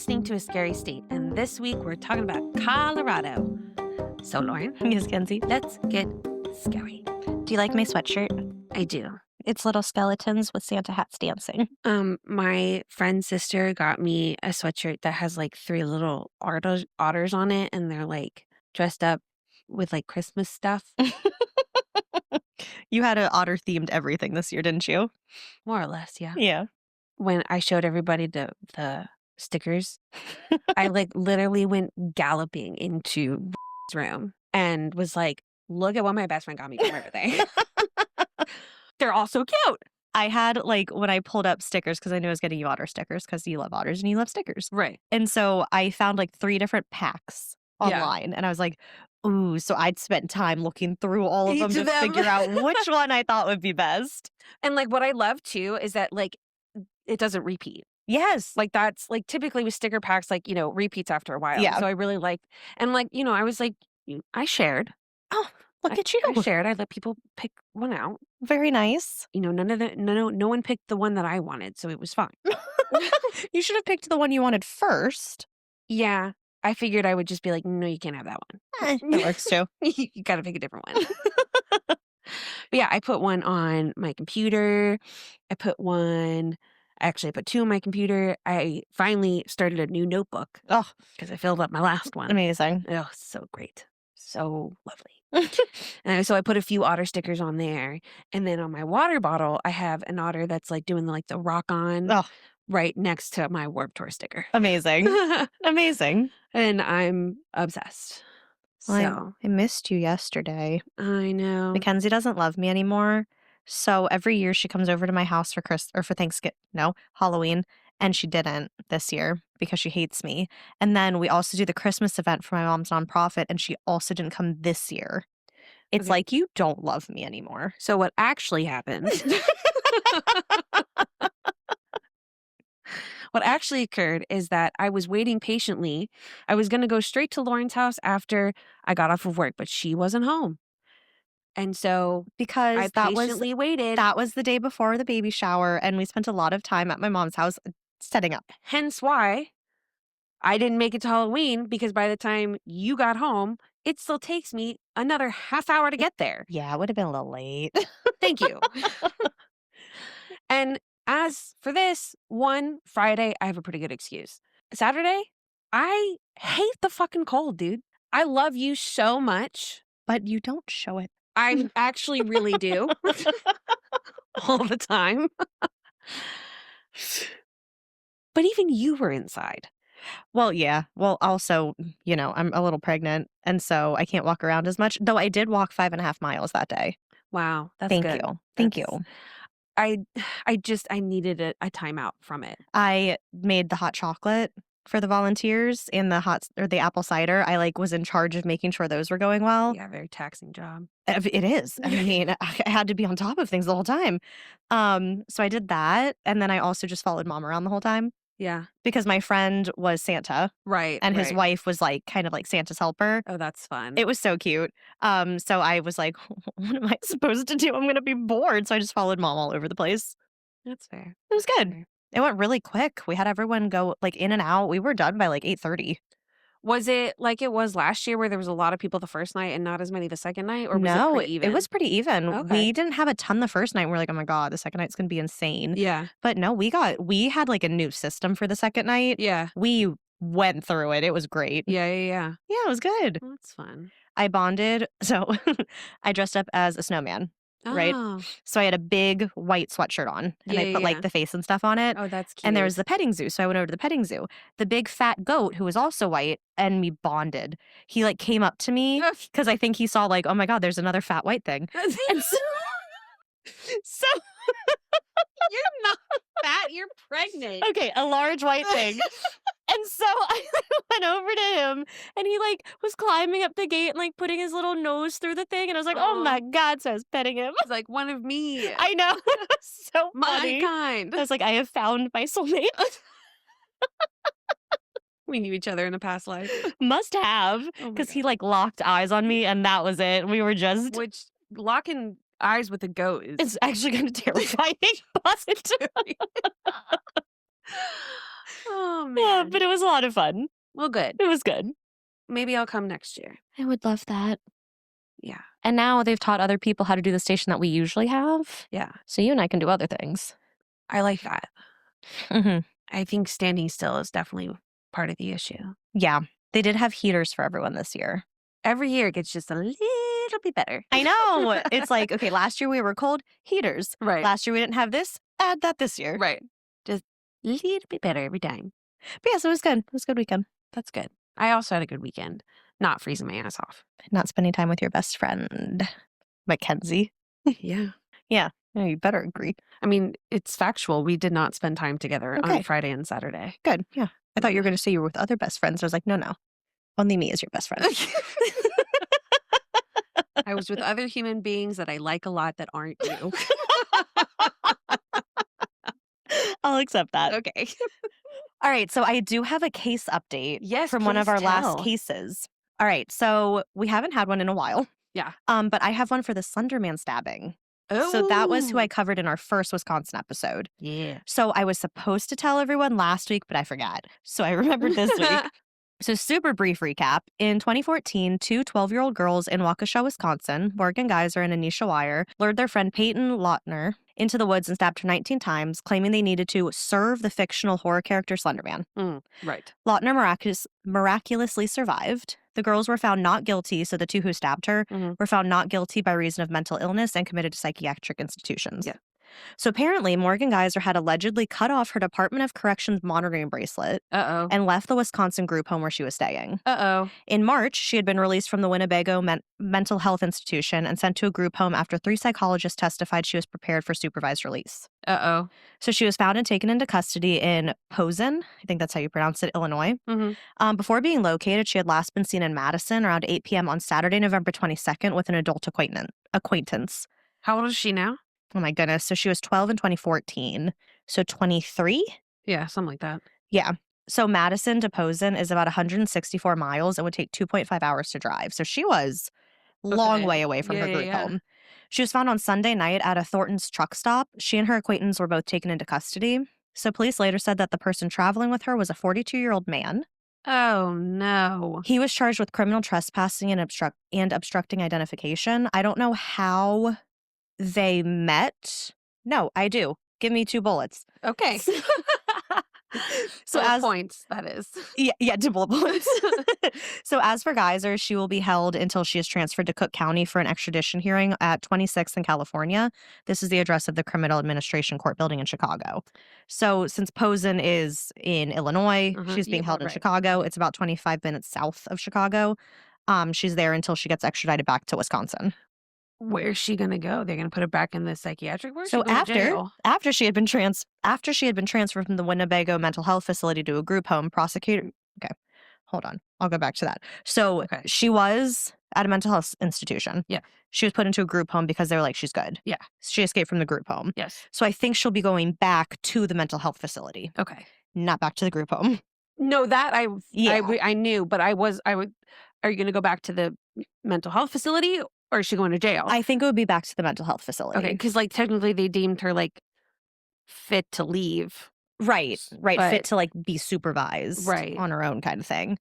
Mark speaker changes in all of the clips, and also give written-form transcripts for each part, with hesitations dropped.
Speaker 1: listening to A Scary State, and this week we're talking about Colorado. So, Lauren.
Speaker 2: Yes, Kenzie.
Speaker 1: Let's get scary.
Speaker 2: Do you like my sweatshirt?
Speaker 1: I do.
Speaker 2: It's little skeletons with Santa hats dancing.
Speaker 1: My friend's sister got me a sweatshirt that has like 3 little otters on it, and they're like dressed up with like Christmas stuff.
Speaker 2: You had an otter-themed everything this year, didn't you?
Speaker 1: More or less, yeah.
Speaker 2: Yeah.
Speaker 1: When I showed everybody the stickers, I like literally went galloping into room and was like, look at what my best friend got me for my birthday. They're all so cute.
Speaker 2: I had, like, when I pulled up stickers, because I knew I was getting you otter stickers, because you love otters and you love stickers.
Speaker 1: Right.
Speaker 2: And so I found, like, 3 different packs online. And I was like, ooh, so I'd spent time looking through all of them to figure out which one I thought would be best.
Speaker 1: And, like, what I love, too, is that, like, it doesn't repeat.
Speaker 2: Yes.
Speaker 1: Like, that's, like, typically with sticker packs, like, you know, repeats after a while.
Speaker 2: Yeah.
Speaker 1: So I really liked, and, like, you know, I was like, I shared.
Speaker 2: Oh, look at you.
Speaker 1: I shared. I let people pick one out.
Speaker 2: Very nice.
Speaker 1: You know, no one picked the one that I wanted, so it was fine.
Speaker 2: You should have picked the one you wanted first.
Speaker 1: Yeah. I figured I would just be like, no, you can't have that one.
Speaker 2: That works too.
Speaker 1: You got to pick a different one. But yeah, I put one on my computer. I put 2 on my computer. I finally started a new notebook.
Speaker 2: Oh,
Speaker 1: because I filled up my last one.
Speaker 2: amazing.
Speaker 1: Oh, so great. So lovely. And so I put a few otter stickers on there. And then on my water bottle, I have an otter that's like doing like the rock on right next to my Warped Tour sticker.
Speaker 2: Amazing. Amazing.
Speaker 1: And I'm obsessed.
Speaker 2: Well, I missed you yesterday.
Speaker 1: I know.
Speaker 2: Mackenzie doesn't love me anymore. So every year she comes over to my house for Halloween. And she didn't this year because she hates me. And then we also do the Christmas event for my mom's nonprofit, and she also didn't come this year. It's like, you don't love me anymore.
Speaker 1: So what actually happened? What actually occurred is that I was waiting patiently. I was going to go straight to Lauren's house after I got off of work, but she wasn't home. And so
Speaker 2: because
Speaker 1: I patiently waited.
Speaker 2: That was the day before the baby shower, and we spent a lot of time at my mom's house setting up.
Speaker 1: Hence why I didn't make it to Halloween, because by the time you got home, it still takes me another half hour to get there.
Speaker 2: Yeah, it would have been a little late.
Speaker 1: Thank you. And as for this one Friday, I have a pretty good excuse. Saturday, I hate the fucking cold, dude. I love you so much.
Speaker 2: But you don't show it.
Speaker 1: I actually really do. All the time. But even you were inside.
Speaker 2: Well, yeah. Well, also, you know, I'm a little pregnant, and so I can't walk around as much. Though I did walk 5.5 miles that day.
Speaker 1: Wow, that's
Speaker 2: Thank
Speaker 1: good.
Speaker 2: you. Thank you.
Speaker 1: I needed a timeout from it.
Speaker 2: I made the hot chocolate for the volunteers and the apple cider. I was in charge of making sure those were going well.
Speaker 1: Yeah, very taxing job.
Speaker 2: It is. I mean, I had to be on top of things the whole time. So I did that, and then I also just followed Mom around the whole time.
Speaker 1: Yeah.
Speaker 2: Because my friend was Santa.
Speaker 1: Right.
Speaker 2: And his wife was kind of like Santa's helper.
Speaker 1: Oh, that's fun.
Speaker 2: It was so cute. So I was like, what am I supposed to do? I'm going to be bored. So I just followed Mom all over the place.
Speaker 1: That's fair.
Speaker 2: It was good. Fair. It went really quick. We had everyone go in and out. We were done by 8:30.
Speaker 1: Was it like it was last year where there was a lot of people the first night and not as many the second night? Or was it pretty even?
Speaker 2: It was pretty even.
Speaker 1: Okay.
Speaker 2: We didn't have a ton the first night. We're like, oh my God, the second night's going to be insane.
Speaker 1: Yeah.
Speaker 2: But no, we had a new system for the second night.
Speaker 1: Yeah.
Speaker 2: We went through it. It was great.
Speaker 1: Yeah.
Speaker 2: Yeah, it was good.
Speaker 1: Well, that's fun.
Speaker 2: I bonded. So I dressed up as a snowman. Right? So I had a big white sweatshirt on, and I put the face and stuff on it.
Speaker 1: Oh, that's cute.
Speaker 2: And there was the petting zoo. So I went over to the petting zoo. The big fat goat, who was also white, and we bonded. He came up to me because I think he saw oh my God, there's another fat white thing. And so
Speaker 1: you're not fat, you're pregnant.
Speaker 2: Okay, a large white thing. And so I went over to him, and he was climbing up the gate and putting his little nose through the thing, and I was like, oh my God, so I was petting him.
Speaker 1: It's like one of me.
Speaker 2: I know. So funny.
Speaker 1: My kind.
Speaker 2: I was like, I have found my soulmate.
Speaker 1: We knew each other in a past life.
Speaker 2: Must have, because he locked eyes on me, and that was it. We were just...
Speaker 1: Which, locking eyes with a goat is...
Speaker 2: It's actually kind of terrifying.
Speaker 1: Oh,
Speaker 2: Yeah,
Speaker 1: man.
Speaker 2: but it was a lot of fun.
Speaker 1: Well, good.
Speaker 2: It was good.
Speaker 1: Maybe I'll come next year.
Speaker 2: I would love that.
Speaker 1: Yeah.
Speaker 2: And now they've taught other people how to do the station that we usually have.
Speaker 1: Yeah.
Speaker 2: So you and I can do other things.
Speaker 1: I like that.
Speaker 2: Hmm.
Speaker 1: I think standing still is definitely part of the issue.
Speaker 2: Yeah. They did have heaters for everyone this year.
Speaker 1: Every year it gets just a little bit better.
Speaker 2: I know. It's like, okay, last year we were cold, heaters.
Speaker 1: Right.
Speaker 2: Last year we didn't have this, add that this year.
Speaker 1: Right. Just a little bit better every time.
Speaker 2: But yeah, so it was good. It was a good weekend.
Speaker 1: That's good. I also had a good weekend. Not freezing my ass off.
Speaker 2: Not spending time with your best friend, Kenzie.
Speaker 1: Yeah.
Speaker 2: Yeah, you better agree.
Speaker 1: I mean, it's factual. We did not spend time together
Speaker 2: Okay.
Speaker 1: on Friday and Saturday.
Speaker 2: Good. Yeah. I thought you were going to say you were with other best friends. I was like, no. Only me is your best friend.
Speaker 1: I was with other human beings that I like a lot that aren't you.
Speaker 2: I'll accept that.
Speaker 1: Okay.
Speaker 2: All right. So I do have a case update
Speaker 1: Yes,
Speaker 2: from one of
Speaker 1: please
Speaker 2: our last
Speaker 1: tell.
Speaker 2: cases. All right. So we haven't had one in a while.
Speaker 1: Yeah.
Speaker 2: But I have one for the Slender Man stabbing. So that was who I
Speaker 1: Oh.
Speaker 2: covered in our first Wisconsin episode.
Speaker 1: Yeah.
Speaker 2: So I was supposed to tell everyone last week, but I forgot. So I remembered this week. So super brief recap. In 2014, two 12-year-old girls in Waukesha, Wisconsin, Morgan Geyser and Anisha Wire, lured their friend Peyton Lautner into the woods and stabbed her 19 times, claiming they needed to serve the fictional horror character Slenderman.
Speaker 1: Right.
Speaker 2: Lautner miraculously survived. The girls were found not guilty, so the two who stabbed her were found not guilty by reason of mental illness and committed to psychiatric institutions.
Speaker 1: Yeah.
Speaker 2: So apparently, Morgan Geyser had allegedly cut off her Department of Corrections monitoring bracelet
Speaker 1: Uh-oh.
Speaker 2: and left the Wisconsin group home where she was staying.
Speaker 1: Uh-oh.
Speaker 2: In March, she had been released from the Winnebago Mental Health Institution and sent to a group home after 3 psychologists testified she was prepared for supervised release.
Speaker 1: Uh-oh.
Speaker 2: So she was found and taken into custody in Posen, I think that's how you pronounce it, Illinois. Before being located, she had last been seen in Madison around 8 p.m. on Saturday, November 22nd with an adult acquaintance.
Speaker 1: How old is she now?
Speaker 2: Oh my goodness. So she was 12 in 2014. So 23?
Speaker 1: Yeah, something like that.
Speaker 2: Yeah. So Madison to Posen is about 164 miles and would take 2.5 hours to drive. So she was long way away from her group home. She was found on Sunday night at a Thornton's truck stop. She and her acquaintance were both taken into custody. So police later said that the person traveling with her was a 42-year-old man.
Speaker 1: Oh, no.
Speaker 2: He was charged with criminal trespassing and obstructing identification. I don't know how they met. No, I do. Give me 2 bullets.
Speaker 1: Okay.
Speaker 2: So
Speaker 1: Bullet
Speaker 2: as
Speaker 1: points, that is.
Speaker 2: Yeah, 2 bullet points. So as for Geyser, she will be held until she is transferred to Cook County for an extradition hearing at 26th in California. This is the address of the Criminal Administration Court building in Chicago. So since Posen is in Illinois, she's being held in Chicago. It's about 25 minutes south of Chicago. She's there until she gets extradited back to Wisconsin.
Speaker 1: Where's she gonna go? They're gonna put her back in the psychiatric ward?
Speaker 2: So after she had been transferred from the Winnebago mental health facility to a group home, okay, hold on, I'll go back to that. So she was at a mental health institution.
Speaker 1: Yeah.
Speaker 2: She was put into a group home because they were like, she's good.
Speaker 1: Yeah.
Speaker 2: She escaped from the group home.
Speaker 1: Yes.
Speaker 2: So I think she'll be going back to the mental health facility.
Speaker 1: Okay.
Speaker 2: Not back to the group home.
Speaker 1: No, that I knew, but I would. Are you gonna go back to the mental health facility? Or is she going to jail?
Speaker 2: I think it would be back to the mental health facility.
Speaker 1: Okay, because like technically they deemed her like fit to leave.
Speaker 2: Right.
Speaker 1: But,
Speaker 2: fit to like be supervised on her own kind of thing.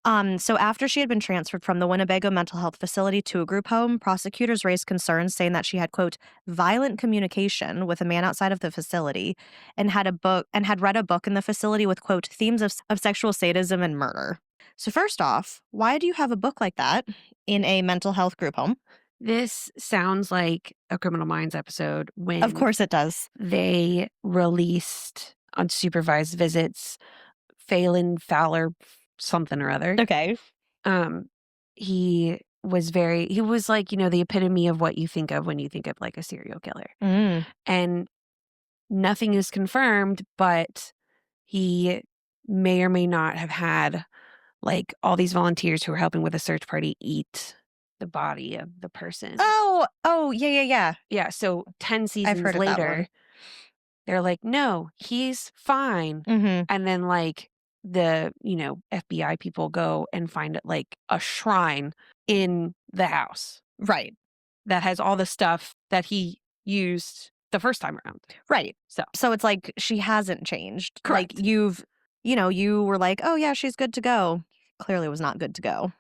Speaker 2: So after she had been transferred from the Winnebago mental health facility to a group home, prosecutors raised concerns saying that she had, quote, violent communication with a man outside of the facility and had read a book in the facility with, quote, themes of sexual sadism and murder. So first off, why do you have a book like that in a mental health group home?
Speaker 1: This sounds like a Criminal Minds episode when
Speaker 2: Of course it does.
Speaker 1: They released unsupervised visits Phelan Fowler something or other.
Speaker 2: Okay.
Speaker 1: He was like, the epitome of what you think of when you think of like a serial killer. And nothing is confirmed, but he may or may not have had like all these volunteers who were helping with a search party eat the body of the person.
Speaker 2: Oh, yeah.
Speaker 1: Yeah, so 10 seasons
Speaker 2: I've heard of that
Speaker 1: later,
Speaker 2: one.
Speaker 1: they're like, no, he's fine. And then like the, FBI people go and find like a shrine in the house.
Speaker 2: Right.
Speaker 1: That has all the stuff that he used the first time around.
Speaker 2: Right.
Speaker 1: So
Speaker 2: So it's like she hasn't changed.
Speaker 1: correct.
Speaker 2: Like you were like, oh yeah, she's good to go. Clearly was not good to go.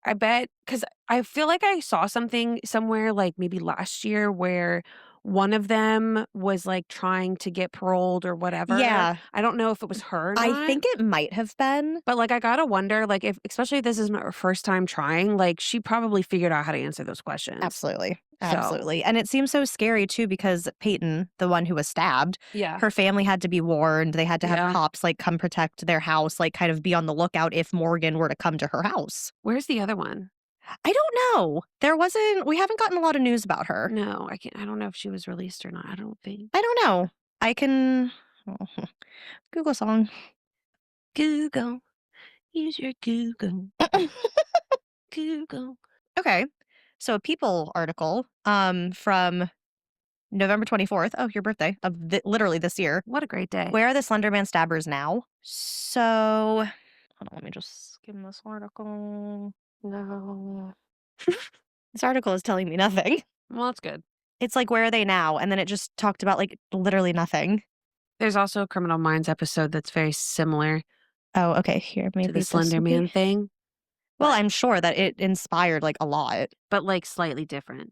Speaker 1: I bet because I feel like I saw something somewhere like maybe last year where one of them was like trying to get paroled or whatever.
Speaker 2: Yeah.
Speaker 1: I don't know if it was her or
Speaker 2: I
Speaker 1: not.
Speaker 2: think it might have been.
Speaker 1: But like I gotta wonder, like if especially if this isn't her first time trying, like she probably figured out how to answer those questions.
Speaker 2: Absolutely.
Speaker 1: So
Speaker 2: Absolutely. And it seems so scary too because Peyton, the one who was stabbed,
Speaker 1: yeah.
Speaker 2: her family had to be warned. They had to have
Speaker 1: Yeah.
Speaker 2: cops like come protect their house, like kind of be on the lookout if Morgan were to come to her house.
Speaker 1: Where's the other one?
Speaker 2: I don't know. We haven't gotten a lot of news about her.
Speaker 1: No, I don't know if she was released or not. I don't think.
Speaker 2: I don't know. I can Google song.
Speaker 1: Google. Use your Google. Google.
Speaker 2: Okay. So a People article from November 24th. Oh, your birthday of literally this year.
Speaker 1: What a great day.
Speaker 2: Where are the Slenderman stabbers now? So, hold on, let me just skim this article.
Speaker 1: No.
Speaker 2: This article is telling me nothing.
Speaker 1: Well, that's good.
Speaker 2: It's like, where are they now? And then it just talked about like literally nothing.
Speaker 1: There's also a Criminal Minds episode that's very similar
Speaker 2: Oh, okay. Here, maybe
Speaker 1: to the
Speaker 2: this
Speaker 1: Slender
Speaker 2: will
Speaker 1: Man
Speaker 2: be-
Speaker 1: thing,
Speaker 2: Well, I'm sure that it inspired like a lot.
Speaker 1: but like slightly different.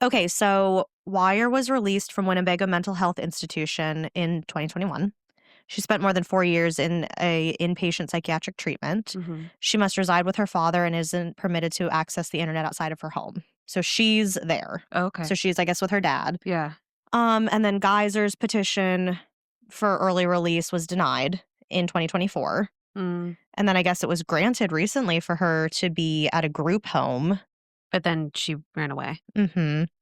Speaker 2: Okay, so Wire was released from Winnebago Mental Health Institution in 2021. She spent more than 4 years in a inpatient psychiatric treatment.
Speaker 1: Mhm.
Speaker 2: She must reside with her father and isn't permitted to access the internet outside of her home. So she's there.
Speaker 1: Okay.
Speaker 2: So she's, I guess, with her dad.
Speaker 1: Yeah.
Speaker 2: And then Geyser's petition for early release was denied in 2024.
Speaker 1: Mm.
Speaker 2: And then I guess it was granted recently for her to be at a group home.
Speaker 1: But then she ran away.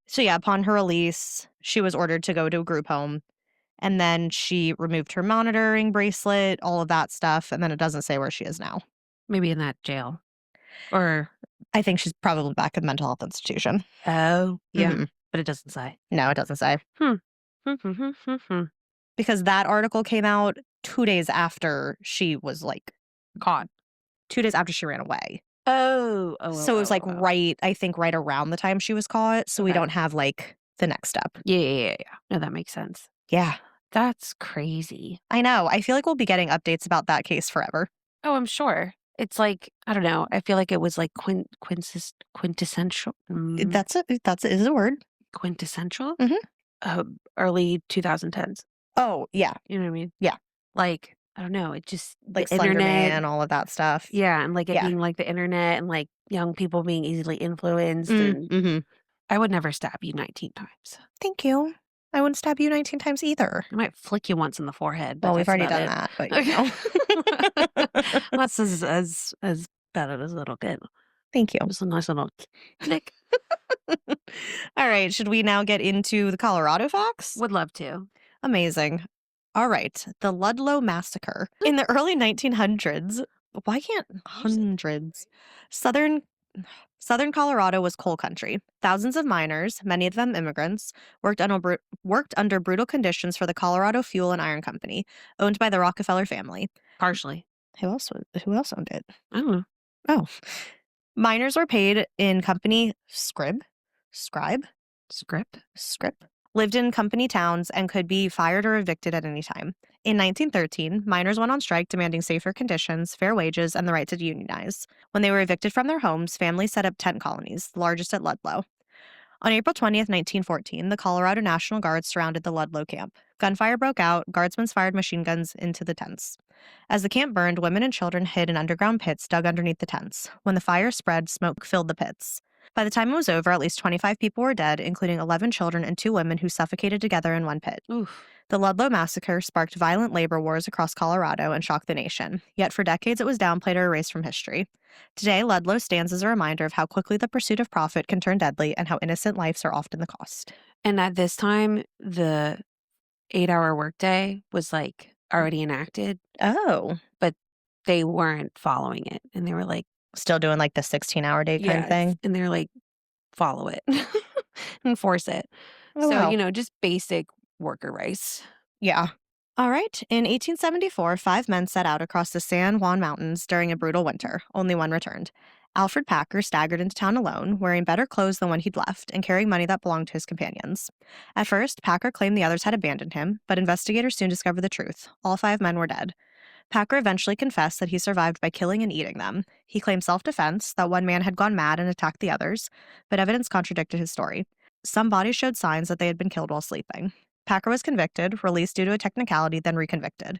Speaker 2: So yeah, upon her release, she was ordered to go to a group home. And then she removed her monitoring bracelet, all of that stuff. And then it doesn't say where she is now.
Speaker 1: Maybe in that jail. Or
Speaker 2: I think she's probably back at a mental health institution.
Speaker 1: oh, yeah.
Speaker 2: Mhm.
Speaker 1: But it doesn't say.
Speaker 2: No, it doesn't say.
Speaker 1: Hmm.
Speaker 2: Because that article came out 2 days after she was like,
Speaker 1: Caught.
Speaker 2: 2 days after she ran away.
Speaker 1: Oh.
Speaker 2: So it was like right around the time she was caught. So we
Speaker 1: Okay.
Speaker 2: don't have like the next step.
Speaker 1: Yeah. No, that makes sense.
Speaker 2: Yeah,
Speaker 1: That's crazy.
Speaker 2: I know. I feel like we'll be getting updates about that case forever.
Speaker 1: Oh, I'm sure. It's like, I don't know. I feel like it was like quintessential.
Speaker 2: Is a word.
Speaker 1: Quintessential?
Speaker 2: Mhm.
Speaker 1: Early 2010s.
Speaker 2: Oh, yeah.
Speaker 1: You know what I mean?
Speaker 2: Yeah.
Speaker 1: Like, I don't know. It just,
Speaker 2: Like
Speaker 1: the
Speaker 2: Slenderman
Speaker 1: internet.
Speaker 2: and all of that stuff.
Speaker 1: Yeah. And like it
Speaker 2: Yeah.
Speaker 1: being like the internet and like young people being easily influenced. And
Speaker 2: Mm-hmm.
Speaker 1: I would never stab you 19 times.
Speaker 2: Thank you. I wouldn't stab you 19 times either.
Speaker 1: I might flick you once in the forehead. But
Speaker 2: Well, we've
Speaker 1: that's
Speaker 2: already done
Speaker 1: about
Speaker 2: that, but you know.
Speaker 1: it. That's as bad as it'll get.
Speaker 2: Thank you.
Speaker 1: Just a nice little click.
Speaker 2: All right. Should we now get into the Colorado facts?
Speaker 1: Would love to.
Speaker 2: Amazing. All right. The Ludlow Massacre. In the early 1900s, why can't hundreds? Southern Colorado was coal country. Thousands of miners, many of them immigrants, worked under brutal conditions for the Colorado Fuel and Iron Company, owned by the Rockefeller family.
Speaker 1: Partially.
Speaker 2: Who else owned it?
Speaker 1: I don't know.
Speaker 2: Oh. Miners were paid in company scrip, lived in company towns, and could be fired or evicted at any time. In 1913, miners went on strike demanding safer conditions, fair wages, and the right to unionize. When they were evicted from their homes, families set up tent colonies, the largest at Ludlow. On April 20th, 1914, the Colorado National Guard surrounded the Ludlow camp. Gunfire broke out, guardsmen fired machine guns into the tents. As the camp burned, women and children hid in underground pits dug underneath the tents. When the fire spread, smoke filled the pits. By the time it was over, at least 25 people were dead, including 11 children and 2 women who suffocated together in one pit.
Speaker 1: Oof.
Speaker 2: The Ludlow Massacre sparked violent labor wars across Colorado and shocked the nation. Yet for decades, it was downplayed or erased from history. Today, Ludlow stands as a reminder of how quickly the pursuit of profit can turn deadly and how innocent lives are often the cost.
Speaker 1: And at this time, the 8-hour workday was like already enacted.
Speaker 2: Oh.
Speaker 1: But they weren't following it. And they were like,
Speaker 2: still doing like the 16-hour day kind of thing?
Speaker 1: And they're like, follow it. Enforce it.
Speaker 2: Oh, wow.
Speaker 1: So, just basic worker rights.
Speaker 2: Yeah. All right. In 1874, 5 men set out across the San Juan Mountains during a brutal winter. Only one returned. Alfred Packer staggered into town alone, wearing better clothes than when he'd left, and carrying money that belonged to his companions. At first, Packer claimed the others had abandoned him, but investigators soon discovered the truth. All 5 men were dead. Packer eventually confessed that he survived by killing and eating them. He claimed self-defense, that one man had gone mad and attacked the others, but evidence contradicted his story. Some bodies showed signs that they had been killed while sleeping. Packer was convicted, released due to a technicality, then reconvicted.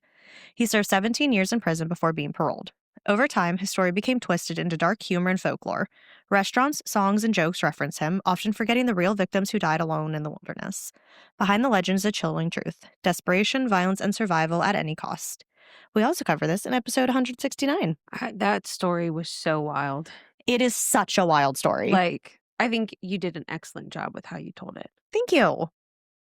Speaker 2: He served 17 years in prison before being paroled. Over time, his story became twisted into dark humor and folklore. Restaurants, songs, and jokes reference him, often forgetting the real victims who died alone in the wilderness. Behind the legend is a chilling truth: desperation, violence, and survival at any cost. We also cover this in episode 169.
Speaker 1: That story was so wild.
Speaker 2: It is such a wild story.
Speaker 1: Like, I think you did an excellent job with how you told it.
Speaker 2: Thank you.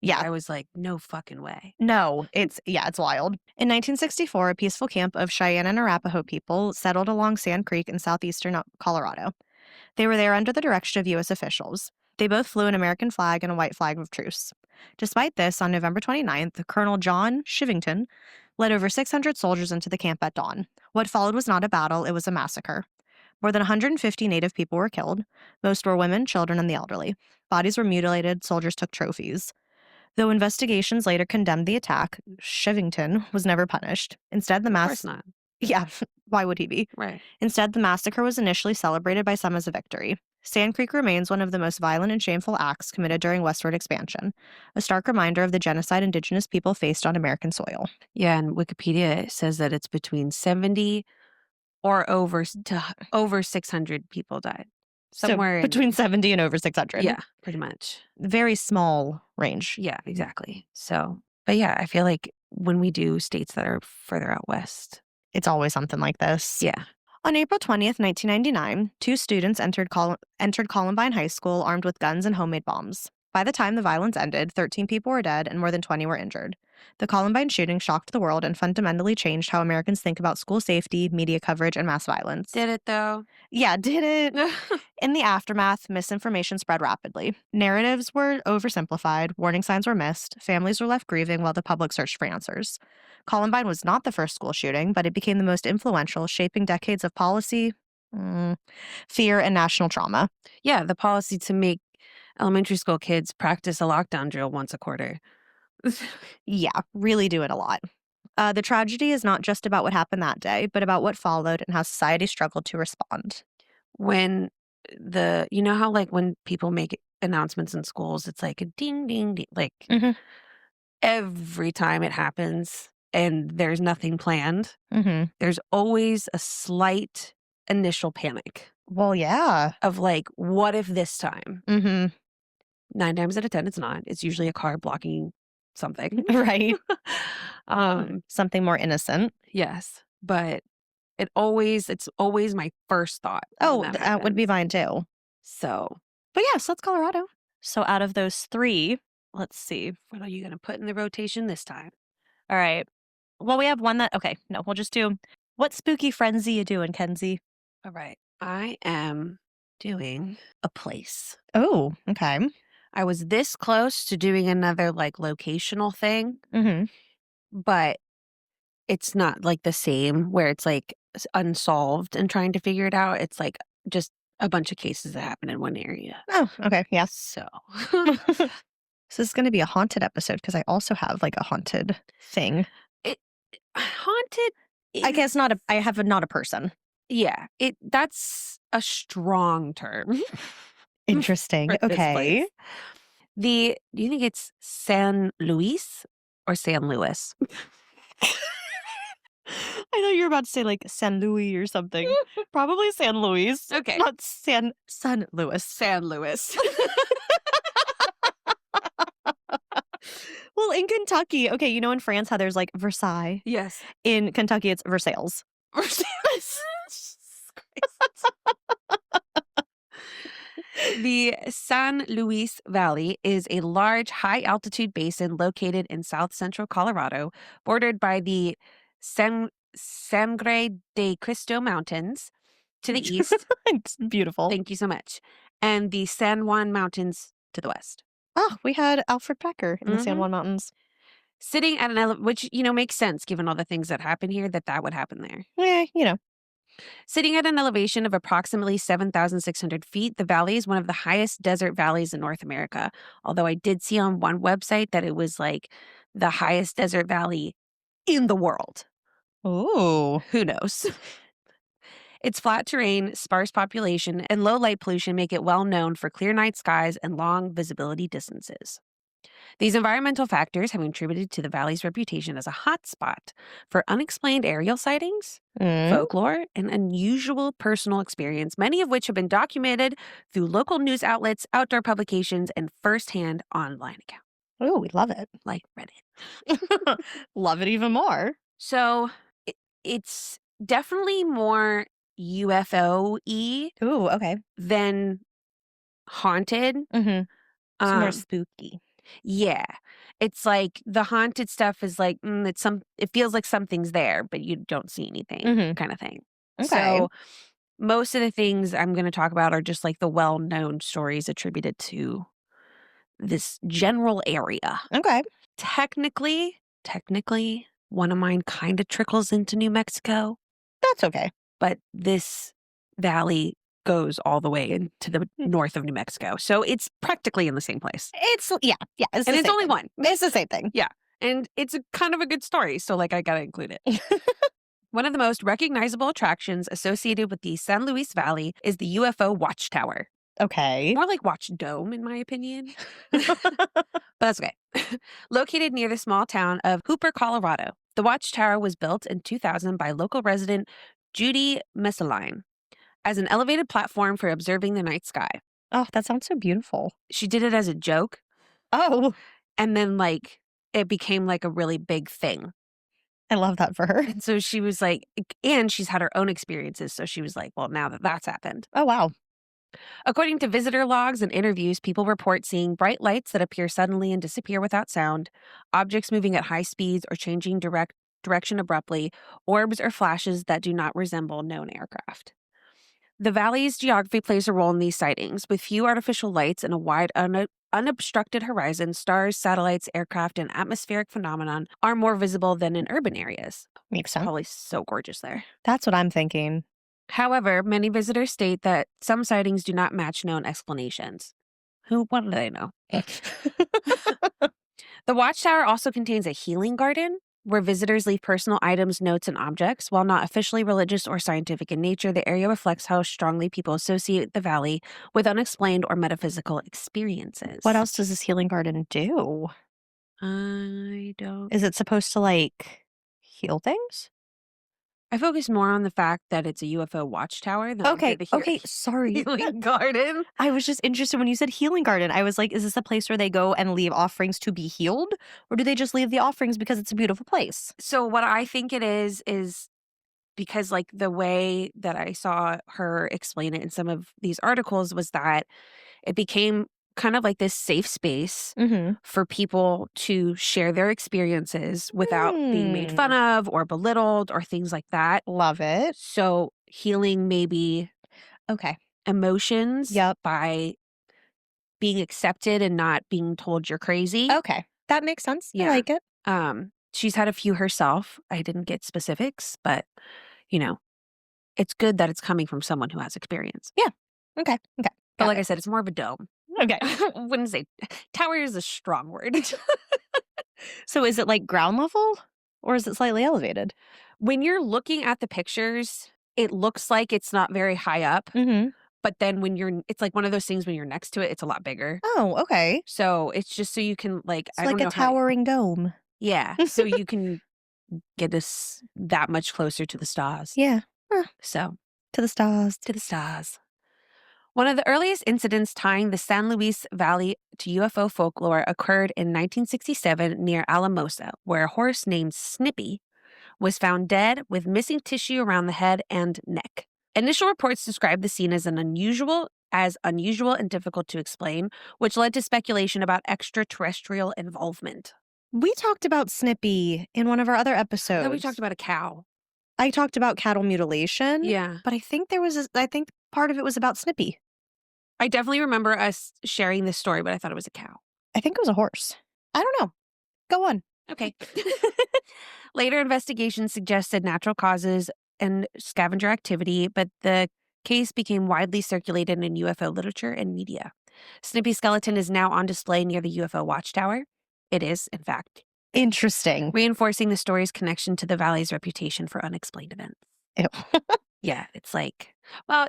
Speaker 2: Yeah.
Speaker 1: I was like, no fucking way.
Speaker 2: No, it's wild. In 1964, a peaceful camp of Cheyenne and Arapaho people settled along Sand Creek in southeastern Colorado. They were there under the direction of U.S. officials. They both flew an American flag and a white flag of truce. Despite this, on November 29th, Colonel John Shivington led over 600 soldiers into the camp at dawn. What followed was not a battle, it was a massacre. More than 150 Native people were killed. Most were women, children, and the elderly. Bodies were mutilated, soldiers took trophies. Though investigations later condemned the attack, Shivington was never punished. Instead,
Speaker 1: Of course not.
Speaker 2: Yeah, why would he be?
Speaker 1: Right.
Speaker 2: Instead, the massacre was initially celebrated by some as a victory. Sand Creek remains one of the most violent and shameful acts committed during westward expansion, a stark reminder of the genocide Indigenous people faced on American soil.
Speaker 1: Yeah, and Wikipedia says that it's between 70 or over 600 people died. Somewhere
Speaker 2: so between 70 and over 600.
Speaker 1: Yeah, pretty much.
Speaker 2: Very small range.
Speaker 1: Yeah, exactly. So, but yeah, I feel like when we do states that are further out west,
Speaker 2: it's always something like this.
Speaker 1: Yeah.
Speaker 2: On April 20th, 1999, 2 students entered Columbine High School armed with guns and homemade bombs. By the time the violence ended, 13 people were dead and more than 20 were injured. The Columbine shooting shocked the world and fundamentally changed how Americans think about school safety, media coverage, and mass violence.
Speaker 1: Did it though?
Speaker 2: Yeah, did it? In the aftermath, misinformation spread rapidly. Narratives were oversimplified, warning signs were missed, families were left grieving while the public searched for answers. Columbine was not the first school shooting, but it became the most influential, shaping decades of policy, fear, and national trauma.
Speaker 1: Yeah, the policy to make elementary school kids practice a lockdown drill once a quarter.
Speaker 2: Yeah, really do it a lot. The tragedy is not just about what happened that day, but about what followed and how society struggled to respond.
Speaker 1: When you know how like when people make announcements in schools, it's like a ding, ding, ding. Like every time it happens and there's nothing planned, there's always a slight initial panic.
Speaker 2: Well, yeah.
Speaker 1: Of like, what if this time? 9 times out of 10, it's not. It's usually a car blocking something.
Speaker 2: Right. Something more innocent.
Speaker 1: Yes. But it's always my first thought.
Speaker 2: Oh, that would be mine too.
Speaker 1: So.
Speaker 2: But yes, that's Colorado. So out of those 3, let's see.
Speaker 1: What are you going to put in the rotation this time?
Speaker 2: All right. Well, we have one that, okay, no, we'll just do, what spooky frenzy you doing, Kenzie?
Speaker 1: All right. I am doing a place.
Speaker 2: Oh, okay.
Speaker 1: I was this close to doing another like locational thing, but it's not like the same where it's like unsolved and trying to figure it out. It's like just a bunch of cases that happen in one area.
Speaker 2: Oh, okay. Yeah.
Speaker 1: So,
Speaker 2: so this is going to be a haunted episode because I also have like a haunted thing.
Speaker 1: Haunted?
Speaker 2: I guess not I have not a person.
Speaker 1: Yeah. That's a strong term.
Speaker 2: Interesting. Okay.
Speaker 1: Do you think it's San Luis or San Luis?
Speaker 2: I thought you were about to say like San Luis or something. Probably San Luis.
Speaker 1: Okay.
Speaker 2: Not San Luis.
Speaker 1: San Luis.
Speaker 2: Well, in Kentucky, okay, you know in France how there's like Versailles?
Speaker 1: Yes.
Speaker 2: In Kentucky, it's Versailles.
Speaker 1: The San Luis Valley is a large, high-altitude basin located in south-central Colorado, bordered by the Sangre de Cristo Mountains to the east.
Speaker 2: It's beautiful.
Speaker 1: Thank you so much. And the San Juan Mountains to the west.
Speaker 2: Oh, we had Alfred Packer in the San Juan Mountains.
Speaker 1: Sitting at an which, makes sense given all the things that happen here, that would happen there.
Speaker 2: Yeah,
Speaker 1: Sitting at an elevation of approximately 7,600 feet, the valley is one of the highest desert valleys in North America. Although I did see on one website that it was like the highest desert valley in the world.
Speaker 2: Ooh.
Speaker 1: Who knows? Its flat terrain, sparse population, and low light pollution make it well known for clear night skies and long visibility distances. These environmental factors have contributed to the valley's reputation as a hotspot for unexplained aerial sightings,
Speaker 2: Mm.
Speaker 1: folklore, and unusual personal experience, many of which have been documented through local news outlets, outdoor publications, and firsthand online accounts
Speaker 2: Ooh, we love it.
Speaker 1: like Reddit.
Speaker 2: Love it even more.
Speaker 1: So it's definitely more UFO-y
Speaker 2: Ooh, okay.
Speaker 1: than haunted.
Speaker 2: Mm-hmm. It's more
Speaker 1: Um,
Speaker 2: spooky.
Speaker 1: yeah, it's like the haunted stuff is like it feels like something's there, but you don't see anything,
Speaker 2: Mm-hmm.
Speaker 1: kind of thing.
Speaker 2: Okay.
Speaker 1: So most of the things I'm going to talk about are just like the well-known stories attributed to this general area.
Speaker 2: Okay.
Speaker 1: Technically, one of mine kind of trickles into New Mexico,
Speaker 2: That's okay.
Speaker 1: but this valley goes all the way into the north of New Mexico. So it's practically in the same place.
Speaker 2: It's It's
Speaker 1: And
Speaker 2: the
Speaker 1: it's
Speaker 2: same
Speaker 1: only
Speaker 2: thing.
Speaker 1: one.
Speaker 2: It's the same thing.
Speaker 1: Yeah. And it's a kind of a good story. So, like, I got to include it. One of the most recognizable attractions associated with the San Luis Valley is the UFO Watchtower.
Speaker 2: Okay.
Speaker 1: More like Watch Dome, in my opinion. But that's okay. Located near the small town of Hooper, Colorado, the Watchtower was built in 2000 by local resident Judy Messeline as an elevated platform for observing the night sky.
Speaker 2: Oh, that sounds so beautiful.
Speaker 1: She did it as a joke,
Speaker 2: Oh,
Speaker 1: and then, like, it became like a really big thing.
Speaker 2: I love that for her.
Speaker 1: And so she was like, and she's had her own experiences. So she was like, well, now that that's happened.
Speaker 2: Oh, wow.
Speaker 1: According to visitor logs and interviews, people report seeing bright lights that appear suddenly and disappear without sound, objects moving at high speeds or changing direction abruptly, orbs or flashes that do not resemble known aircraft. The valley's geography plays a role in these sightings. With few artificial lights and a wide, unobstructed horizon, stars, satellites, aircraft, and atmospheric phenomenon are more visible than in urban areas.
Speaker 2: Makes sense.
Speaker 1: Probably so gorgeous there.
Speaker 2: That's what I'm thinking.
Speaker 1: However, many visitors state that some sightings do not match known explanations. What do they know? The Watchtower also contains a healing garden where visitors leave personal items, notes, and objects. While not officially religious or scientific in nature, the area reflects how strongly people associate the valley with unexplained or metaphysical experiences.
Speaker 2: What else does this healing garden do?
Speaker 1: I don't.
Speaker 2: Is it supposed to, like, heal things?
Speaker 1: I focus more on the fact that it's a UFO watchtower than
Speaker 2: Okay,
Speaker 1: the
Speaker 2: sorry.
Speaker 1: healing garden.
Speaker 2: I was just interested when you said healing garden. I was like, is this a place where they go and leave offerings to be healed? Or do they just leave the offerings because it's a beautiful place?
Speaker 1: So what I think it is because, like, the way that I saw her explain it in some of these articles was that it became kind of like this safe space
Speaker 2: Mm-hmm.
Speaker 1: for people to share their experiences without being made fun of or belittled or things like that.
Speaker 2: Love it.
Speaker 1: So healing maybe
Speaker 2: Okay.
Speaker 1: emotions
Speaker 2: Yep.
Speaker 1: by being accepted and not being told you're crazy.
Speaker 2: Okay. That makes sense.
Speaker 1: Yeah.
Speaker 2: I like it.
Speaker 1: She's had a few herself. I didn't get specifics, but it's good that it's coming from someone who has experience.
Speaker 2: Yeah. Okay.
Speaker 1: But
Speaker 2: Got
Speaker 1: like
Speaker 2: it.
Speaker 1: I said, it's more of a dome.
Speaker 2: Okay.
Speaker 1: I wouldn't say tower is a strong word.
Speaker 2: So is it like ground level or is it slightly elevated?
Speaker 1: When you're looking at the pictures, it looks like it's not very high up.
Speaker 2: Mm-hmm.
Speaker 1: But then it's like one of those things when you're next to it, it's a lot bigger.
Speaker 2: Oh, okay.
Speaker 1: So it's just so you can, like,
Speaker 2: It's
Speaker 1: I
Speaker 2: like
Speaker 1: don't
Speaker 2: a
Speaker 1: know
Speaker 2: towering dome.
Speaker 1: yeah. So you can get us that much closer to the stars.
Speaker 2: Yeah.
Speaker 1: So
Speaker 2: To the stars.
Speaker 1: to the stars. One of the earliest incidents tying the San Luis Valley to UFO folklore occurred in 1967 near Alamosa, where a horse named Snippy was found dead with missing tissue around the head and neck. Initial reports described the scene as unusual and difficult to explain, which led to speculation about extraterrestrial involvement.
Speaker 2: We talked about Snippy in one of our other
Speaker 1: I
Speaker 2: episodes.
Speaker 1: thought we talked about a cow.
Speaker 2: I talked about cattle mutilation.
Speaker 1: Yeah.
Speaker 2: But I think I think part of it was about Snippy.
Speaker 1: I definitely remember us sharing this story, but I thought it was a cow.
Speaker 2: I think it was a horse. I don't know. Go on.
Speaker 1: Okay. Later investigations suggested natural causes and scavenger activity, but the case became widely circulated in UFO literature and media. Snippy's skeleton is now on display near the UFO watchtower. It is, in fact,
Speaker 2: Interesting.
Speaker 1: reinforcing the story's connection to the valley's reputation for unexplained events.
Speaker 2: Ew.
Speaker 1: Yeah, it's like, well,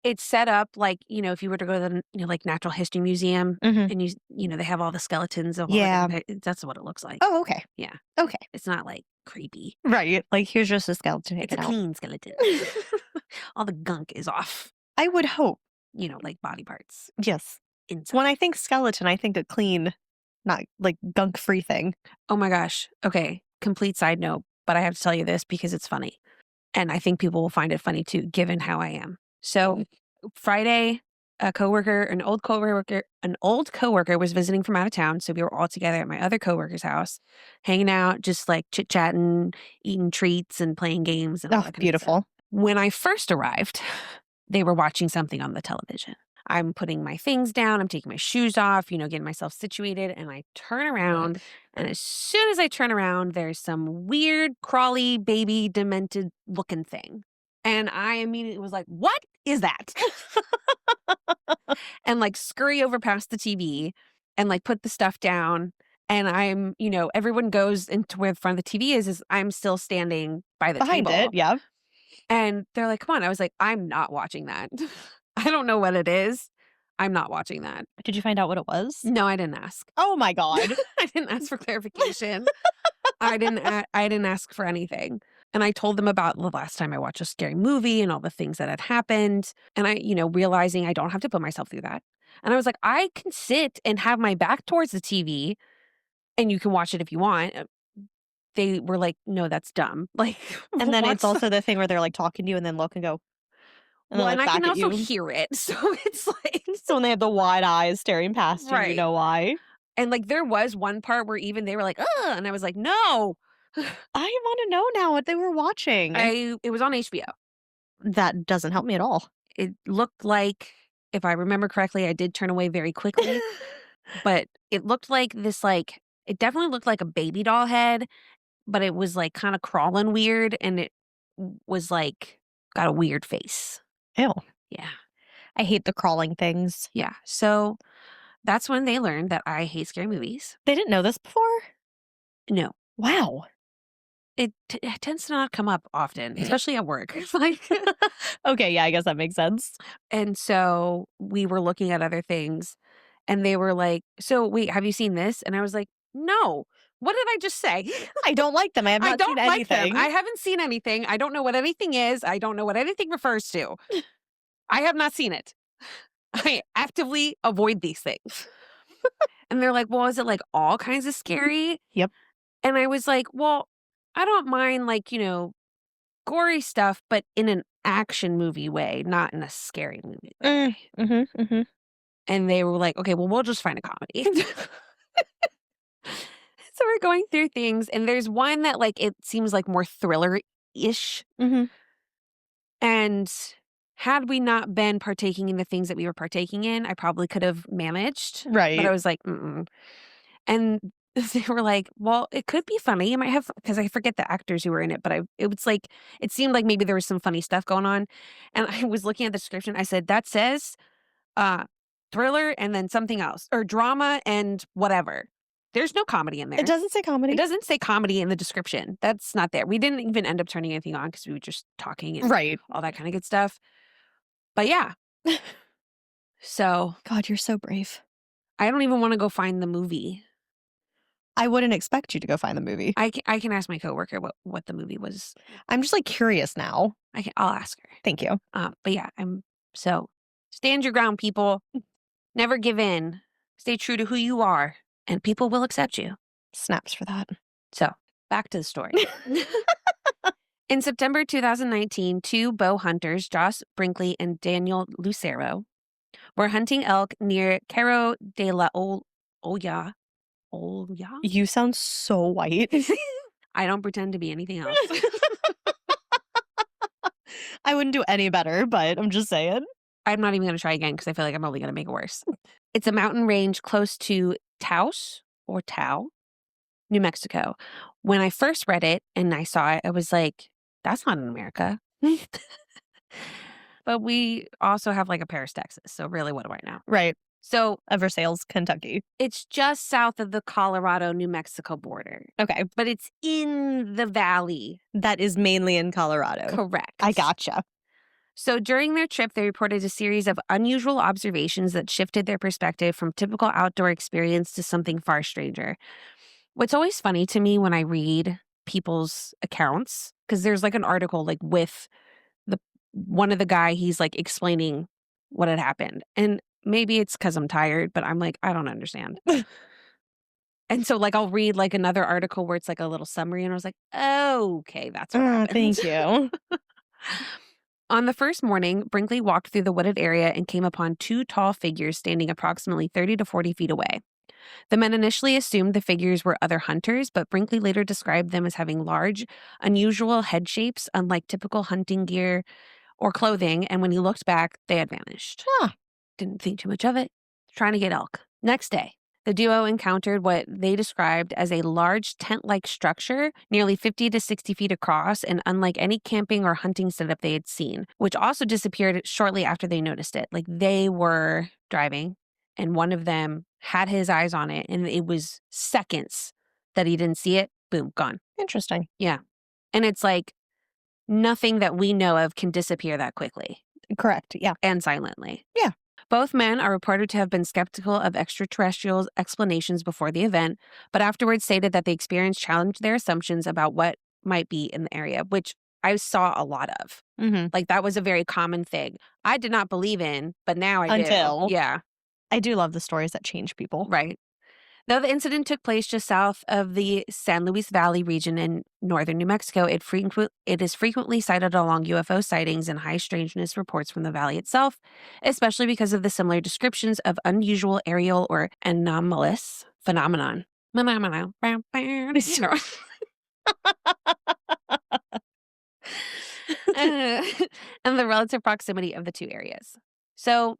Speaker 1: it's set up like, if you were to go to the, like Natural History Museum
Speaker 2: Mhm.
Speaker 1: and they have all the skeletons of all the
Speaker 2: Yeah.
Speaker 1: different that's what it looks like.
Speaker 2: Oh, okay.
Speaker 1: Yeah.
Speaker 2: Okay.
Speaker 1: It's not like creepy.
Speaker 2: Right. Like, here's just a skeleton
Speaker 1: It's a
Speaker 2: taken out.
Speaker 1: clean skeleton. All the gunk is off,
Speaker 2: I would hope.
Speaker 1: like body parts
Speaker 2: Yes.
Speaker 1: inside.
Speaker 2: When I think skeleton, I think a clean, not like gunk-free thing.
Speaker 1: Oh my gosh. Okay. Complete side note, but I have to tell you this because it's funny. And I think people will find it funny too, given how I am. So Friday, an old coworker was visiting from out of town. So we were all together at my other coworker's house, hanging out, just like chit-chatting, eating treats and playing games and all
Speaker 2: Oh,
Speaker 1: that kind of
Speaker 2: beautiful.
Speaker 1: stuff. When I first arrived, they were watching something on the television. I'm putting my things down. I'm taking my shoes off, getting myself situated. And I turn around. And as soon as I turn around, there's some weird, crawly, baby, demented looking thing. And I immediately was like, what is that? And like scurry over past the TV and like put the stuff down. And I'm, everyone goes into where the front of the TV is I'm still standing by the
Speaker 2: Behind
Speaker 1: table.
Speaker 2: it, yeah.
Speaker 1: And they're like, come on. I was like, I'm not watching that. I don't know what it is. I'm not watching that.
Speaker 2: Did you find out what it was?
Speaker 1: No, I didn't ask.
Speaker 2: Oh my God.
Speaker 1: I didn't ask for clarification. I didn't ask for anything. And I told them about the last time I watched a scary movie and all the things that had happened. And I, realizing I don't have to put myself through that. And I was like, I can sit and have my back towards the TV and you can watch it if you want. They were like, no, that's dumb. Like,
Speaker 2: And then it's
Speaker 1: what's
Speaker 2: also the thing where they're like talking to you and then look and go.
Speaker 1: well,
Speaker 2: then
Speaker 1: and
Speaker 2: look
Speaker 1: I can
Speaker 2: back at
Speaker 1: also
Speaker 2: you.
Speaker 1: hear it. So it's like,
Speaker 2: So when they have the wide eyes staring past you, you
Speaker 1: Right.
Speaker 2: know why.
Speaker 1: and like there was one part where even they were like, ugh, and I was like, no.
Speaker 2: I want to know now what they were watching.
Speaker 1: It was on HBO.
Speaker 2: That doesn't help me at all.
Speaker 1: It looked like, if I remember correctly, I did turn away very quickly, but it looked like this, like, it definitely looked like a baby doll head, but it was like kind of crawling weird and it was like got a weird face.
Speaker 2: Ew.
Speaker 1: Yeah.
Speaker 2: I hate the crawling things.
Speaker 1: Yeah. So that's when they learned that I hate scary movies.
Speaker 2: They didn't know this before?
Speaker 1: No.
Speaker 2: Wow.
Speaker 1: It tends to not come up often, especially at work. Like,
Speaker 2: Okay, yeah, I guess that makes sense.
Speaker 1: and so we were looking at other things and they were like, so wait, have you seen this? And I was like, no. What did I just say?
Speaker 2: I don't like them. I have
Speaker 1: I
Speaker 2: not
Speaker 1: don't
Speaker 2: seen
Speaker 1: like
Speaker 2: anything.
Speaker 1: them. I haven't seen anything. I don't know what anything is. I don't know what anything refers to. I have not seen it. I actively avoid these things. And they're like, well, is it like all kinds of scary?
Speaker 2: Yep.
Speaker 1: And I was like, well, I don't mind like, gory stuff, but in an action movie way, not in a scary movie way. And they were like, okay, well, we'll just find a comedy. So we're going through things, and there's one that like it seems like more thriller-ish. And had we not been partaking in the things that we were partaking in, I probably could have managed.
Speaker 2: Right.
Speaker 1: But I was like, mm-mm. And they were like, well, it could be funny. It might have, because I forget the actors who were in it, but it was like, it seemed like maybe there was some funny stuff going on. And I was looking at the description. I said, that says thriller and then something else, or drama and whatever. There's no comedy in there.
Speaker 2: It doesn't say comedy.
Speaker 1: It doesn't say comedy in the description. That's not there. We didn't even end up turning anything on because we were just talking and
Speaker 2: Right.
Speaker 1: all that kind of good stuff. But yeah. So
Speaker 2: God, you're so brave.
Speaker 1: I don't even want to go find the movie.
Speaker 2: I wouldn't expect you to go find the movie.
Speaker 1: I can ask my coworker what the movie was.
Speaker 2: I'm just like curious now.
Speaker 1: I'll ask her.
Speaker 2: Thank you.
Speaker 1: But yeah, so stand your ground, people. Never give in. Stay true to who you are, and people will accept you.
Speaker 2: Snaps for that.
Speaker 1: So back to the story. In September 2019, two bow hunters, Josh Brinkley and Daniel Lucero, were hunting elk near Cerro de la Olla.
Speaker 2: You sound so white.
Speaker 1: I don't pretend to be anything else.
Speaker 2: I wouldn't do any better, but I'm just saying.
Speaker 1: I'm not even going to try again because I feel like I'm only going to make it worse. It's a mountain range close to Taos, New Mexico. When I first read it and I saw it, I was like, That's not in America. But we also have like a Paris, Texas. So really, what do I know?
Speaker 2: Right.
Speaker 1: So
Speaker 2: Versailles, Kentucky.
Speaker 1: it's just south of the Colorado, New Mexico border,
Speaker 2: Okay.
Speaker 1: but it's in the valley.
Speaker 2: That is mainly in Colorado.
Speaker 1: Correct.
Speaker 2: I gotcha.
Speaker 1: So during their trip, they reported a series of unusual observations that shifted their perspective from typical outdoor experience to something far stranger. What's always funny to me when I read people's accounts, because there's like an article like with the one of the guy, he's like explaining what had happened. And maybe it's because I'm tired, but I'm like, I don't understand. And so like I'll read like another article where it's like a little summary and I was like, oh, okay, that's what happened.
Speaker 2: Thank you.
Speaker 1: On the first morning, Brinkley walked through the wooded area and came upon two tall figures standing approximately 30 to 40 feet away. The men initially assumed the figures were other hunters, but Brinkley later described them as having large, unusual head shapes, unlike typical hunting gear or clothing, and when he looked back, they had vanished.
Speaker 2: Huh.
Speaker 1: Didn't think too much of it. Trying to get elk. Next day, the duo encountered what they described as a large tent-like structure, nearly 50 to 60 feet across and unlike any camping or hunting setup they had seen, which also disappeared shortly after they noticed it. Like they were driving and one of them had his eyes on it and it was seconds that he didn't see it. Boom, gone.
Speaker 2: Interesting.
Speaker 1: Yeah. And it's like nothing that we know of can disappear that quickly.
Speaker 2: Correct. Yeah.
Speaker 1: And silently.
Speaker 2: Yeah.
Speaker 1: Both men are reported to have been skeptical of extraterrestrial explanations before the event, but afterwards stated that the experience challenged their assumptions about what might be in the area, which I saw a lot of.
Speaker 2: Mm-hmm.
Speaker 1: Like that was a very common thing. I did not believe in, but now I
Speaker 2: Until.
Speaker 1: do. Yeah.
Speaker 2: I do love the stories that change people.
Speaker 1: Right. Though the incident took place just south of the San Luis Valley region in northern New Mexico, it is frequently cited along UFO sightings and high strangeness reports from the valley itself, especially because of the similar descriptions of unusual aerial or anomalous phenomenon. And the relative proximity of the two areas. So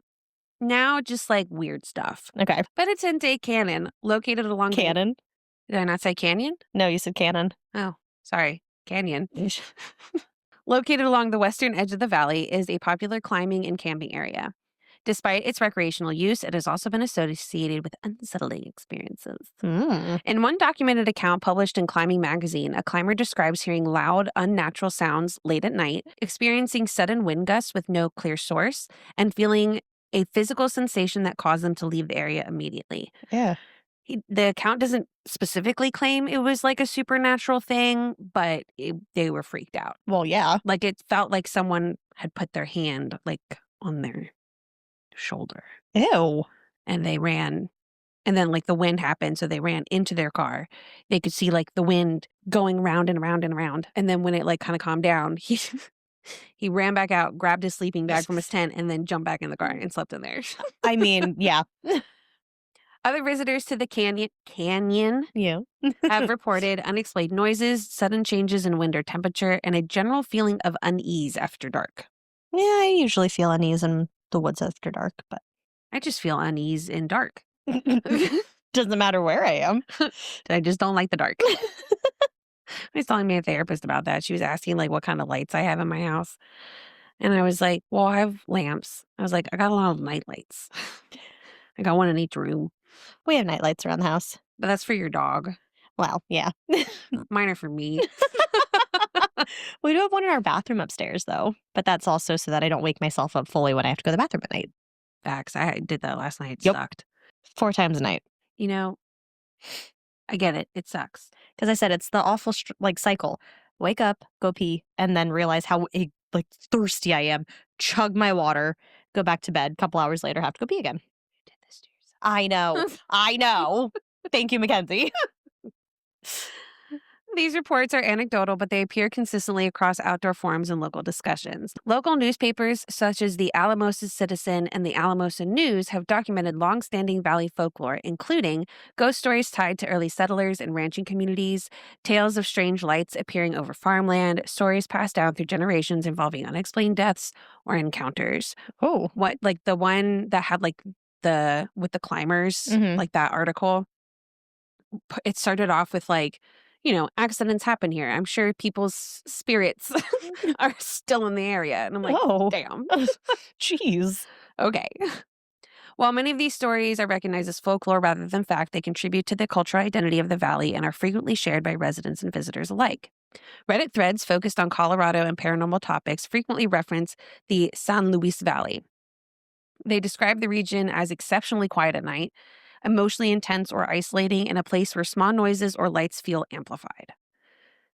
Speaker 1: now just like weird stuff.
Speaker 2: Okay.
Speaker 1: Penitente Canyon, located along
Speaker 2: Cannon?
Speaker 1: Did I not say canyon?
Speaker 2: No, you said cannon.
Speaker 1: Oh, sorry. Canyon. Located along the western edge of the valley is a popular climbing and camping area. Despite its recreational use, it has also been associated with unsettling experiences. In one documented account published in Climbing Magazine, a climber describes hearing loud, unnatural sounds late at night, experiencing sudden wind gusts with no clear source, and feeling a physical sensation that caused them to leave the area immediately.
Speaker 2: Yeah.
Speaker 1: The account doesn't specifically claim it was like a supernatural thing, but they were freaked out.
Speaker 2: Well, yeah.
Speaker 1: Like it felt like someone had put their hand like on their shoulder.
Speaker 2: Ew.
Speaker 1: And they ran. And then like the wind happened, so they ran into their car. They could see like the wind going round and around and around. And then when it like kind of calmed down, he ran back out, grabbed his sleeping bag from his tent, and then jumped back in the car and slept in there.
Speaker 2: I mean, yeah.
Speaker 1: Other visitors to the canyon
Speaker 2: Yeah.
Speaker 1: have reported unexplained noises, sudden changes in wind or temperature, and a general feeling of unease after dark.
Speaker 2: Yeah, I usually feel unease in the woods after dark, but
Speaker 1: I just feel unease in dark.
Speaker 2: doesn't matter where I am.
Speaker 1: I just don't like the dark. I was telling my therapist about that. She was asking like what kind of lights I have in my house. And I was like, well, I have lamps. I was like, I got a lot of night lights. I got one in each room.
Speaker 2: We have night lights around the house.
Speaker 1: But that's for your dog.
Speaker 2: Well, yeah.
Speaker 1: Mine are for me.
Speaker 2: We do have one in our bathroom upstairs, though. But that's also so that I don't wake myself up fully when I have to go to the bathroom at night.
Speaker 1: Facts. I did that last night. It
Speaker 2: Yep.
Speaker 1: sucked.
Speaker 2: 4 times a night.
Speaker 1: You know, I get it. It sucks.
Speaker 2: Because I said it's the awful cycle. Wake up, go pee, and then realize how like thirsty I am. Chug my water, go back to bed. Couple hours later, have to go pee again.
Speaker 1: You did this to yourself.
Speaker 2: I know. I know. Thank you, Mackenzie.
Speaker 1: These reports are anecdotal, but they appear consistently across outdoor forums and local discussions. Local newspapers, such as the Alamosa Citizen and the Alamosa News, have documented long-standing valley folklore, including ghost stories tied to early settlers and ranching communities, tales of strange lights appearing over farmland, stories passed down through generations involving unexplained deaths or encounters.
Speaker 2: Oh.
Speaker 1: What, like the one that had like with the climbers,
Speaker 2: Mhm.
Speaker 1: like that article, it started off with like, accidents happen here. I'm sure people's spirits are still in the area. And I'm like,
Speaker 2: Oh.
Speaker 1: damn.
Speaker 2: Jeez.
Speaker 1: Okay. While many of these stories are recognized as folklore rather than fact, they contribute to the cultural identity of the valley and are frequently shared by residents and visitors alike. Reddit threads focused on Colorado and paranormal topics frequently reference the San Luis Valley. They describe the region as exceptionally quiet at night, emotionally intense or isolating, and a place where small noises or lights feel amplified.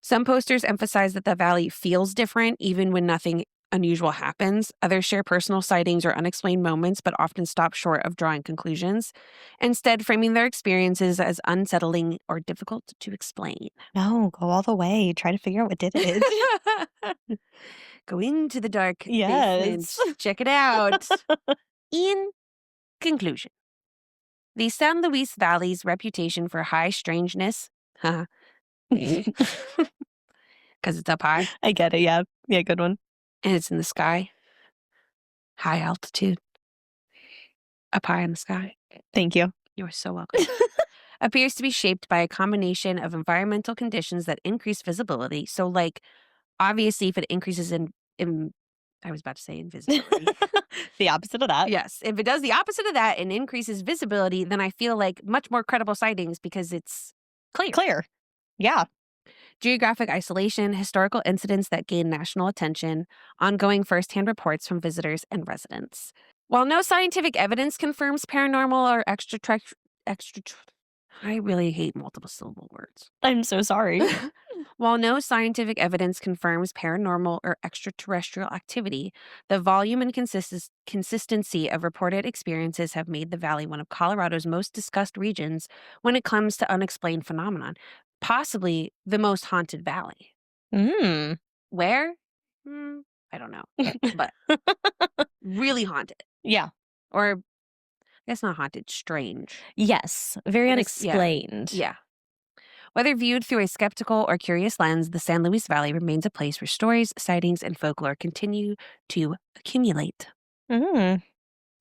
Speaker 1: Some posters emphasize that the valley feels different even when nothing unusual happens. Others share personal sightings or unexplained moments, but often stop short of drawing conclusions, instead framing their experiences as unsettling or difficult to explain.
Speaker 2: No, go all the way. Try to figure out what did it.
Speaker 1: Go into the dark basement.
Speaker 2: Yes.
Speaker 1: Check it out. In conclusion, the San Luis Valley's reputation for high strangeness, because it's up high
Speaker 2: I get it. Yeah. Yeah, good one.
Speaker 1: and it's in the sky, high altitude, up high in the sky.
Speaker 2: Thank you.
Speaker 1: You're so welcome. Appears to be shaped by a combination of environmental conditions that increase visibility. So, like, obviously, if it increases in I was about to say invisibility.
Speaker 2: The opposite of that.
Speaker 1: Yes. If it does the opposite of that and increases visibility, then I feel like much more credible sightings because it's clear.
Speaker 2: Clear. Yeah.
Speaker 1: Geographic isolation, historical incidents that gain national attention, ongoing firsthand reports from visitors and residents. While no scientific evidence confirms paranormal or I really hate multiple syllable words.
Speaker 2: I'm so sorry.
Speaker 1: While no scientific evidence confirms paranormal or extraterrestrial activity, the volume and consistency of reported experiences have made the valley one of Colorado's most discussed regions when it comes to unexplained phenomenon, possibly the most haunted valley.
Speaker 2: Mm.
Speaker 1: Where? I don't know, but really haunted.
Speaker 2: Yeah.
Speaker 1: Or I guess not haunted, strange.
Speaker 2: Yes. Very
Speaker 1: I guess, yeah.
Speaker 2: unexplained.
Speaker 1: Yeah. Whether viewed through a skeptical or curious lens, the San Luis Valley remains a place where stories, sightings, and folklore continue to accumulate.
Speaker 2: Mm.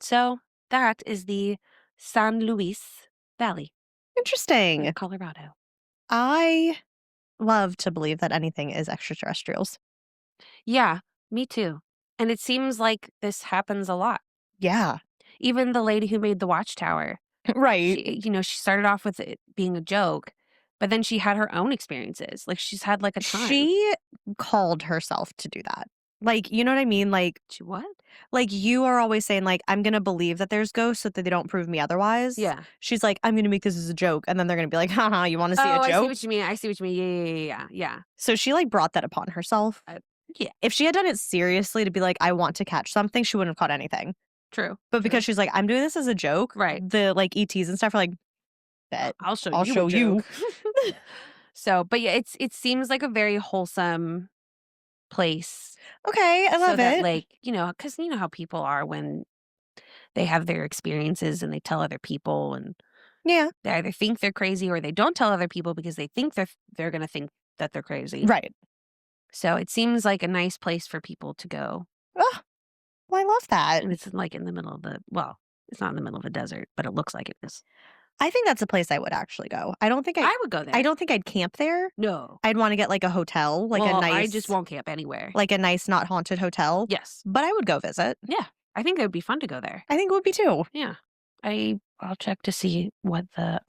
Speaker 1: So that is the San Luis Valley
Speaker 2: Interesting.
Speaker 1: in Colorado.
Speaker 2: I love to believe that anything is extraterrestrials.
Speaker 1: Yeah, me too. And it seems like this happens a lot.
Speaker 2: Yeah.
Speaker 1: Even the lady who made the watchtower,
Speaker 2: Right.
Speaker 1: she started off with it being a joke, but then she had her own experiences. Like, she's had like a ton.
Speaker 2: She called herself to do that. Like, you know what I mean? Like,
Speaker 1: She what?
Speaker 2: like you are always saying, like, I'm going to believe that there's ghosts so that they don't prove me otherwise.
Speaker 1: Yeah.
Speaker 2: She's like, I'm going to make this as a joke. And then they're going to be like, haha, you want to see a
Speaker 1: Oh,
Speaker 2: joke?
Speaker 1: I see what you mean. I see what you mean. Yeah.
Speaker 2: So she like brought that upon herself.
Speaker 1: Yeah.
Speaker 2: If she had done it seriously to be like, I want to catch something, she wouldn't have caught anything.
Speaker 1: True.
Speaker 2: But because she's like, I'm doing this as a joke,
Speaker 1: Right.
Speaker 2: the like ETs and stuff are like, bet.
Speaker 1: I'll show
Speaker 2: I'll
Speaker 1: you.
Speaker 2: show
Speaker 1: a
Speaker 2: you.
Speaker 1: joke. So, but yeah, it seems like a very wholesome place.
Speaker 2: Okay, I love
Speaker 1: that,
Speaker 2: it.
Speaker 1: like, because you know how people are when they have their experiences and they tell other people, and
Speaker 2: Yeah.
Speaker 1: they either think they're crazy or they don't tell other people because they think they're going to think that they're crazy.
Speaker 2: Right.
Speaker 1: So it seems like a nice place for people to go.
Speaker 2: Oh, well, I love that.
Speaker 1: And it's like in the middle of it's not in the middle of a desert, but it looks like it is.
Speaker 2: I think that's a place I would actually go. I don't think
Speaker 1: I would go there.
Speaker 2: I don't think I'd camp there.
Speaker 1: No.
Speaker 2: I'd want to get like a hotel, like a nice.
Speaker 1: I just won't camp anywhere.
Speaker 2: Like a nice, not haunted hotel.
Speaker 1: Yes.
Speaker 2: But I would go visit.
Speaker 1: Yeah. I think it would be fun to go there.
Speaker 2: I think it would be too.
Speaker 1: Yeah. I'll check to see what the